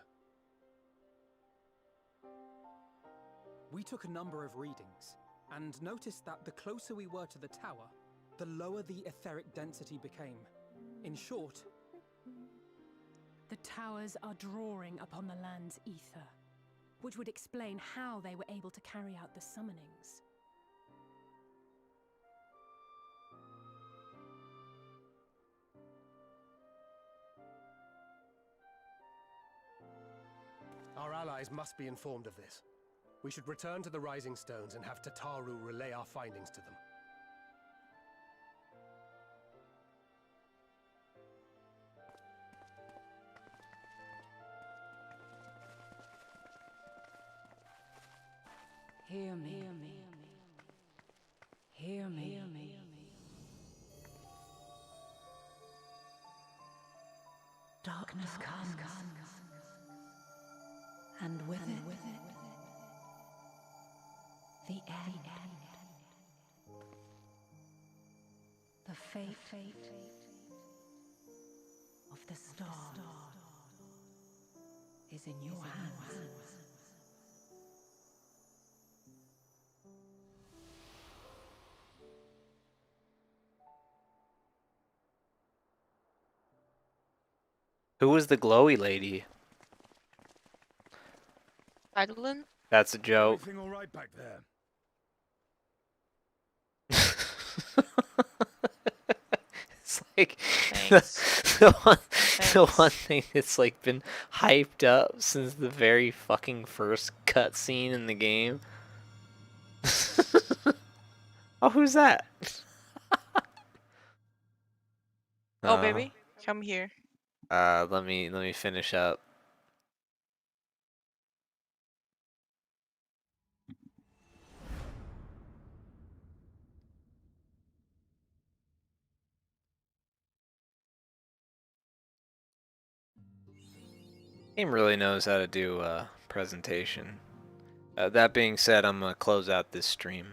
We took a number of readings, and noticed that the closer we were to the tower, the lower the etheric density became. In short, The towers are drawing upon the land's ether, which would explain how they were able to carry out the summonings. Our allies must be informed of this. We should return to the Rising Stones and have Tataru relay our findings to them. Hear me. Hear me. Hear me. Darkness comes, and with it, the end. The fate of the star is in your hands. Who was the glowy lady? Madeline? That's a joke. Everything all right back there? It's like the one thing that's like been hyped up since the very fucking first cutscene in the game. Oh, who's that? Oh, baby, come here. Let me finish up. Game really knows how to do a presentation. That being said, I'm gonna close out this stream.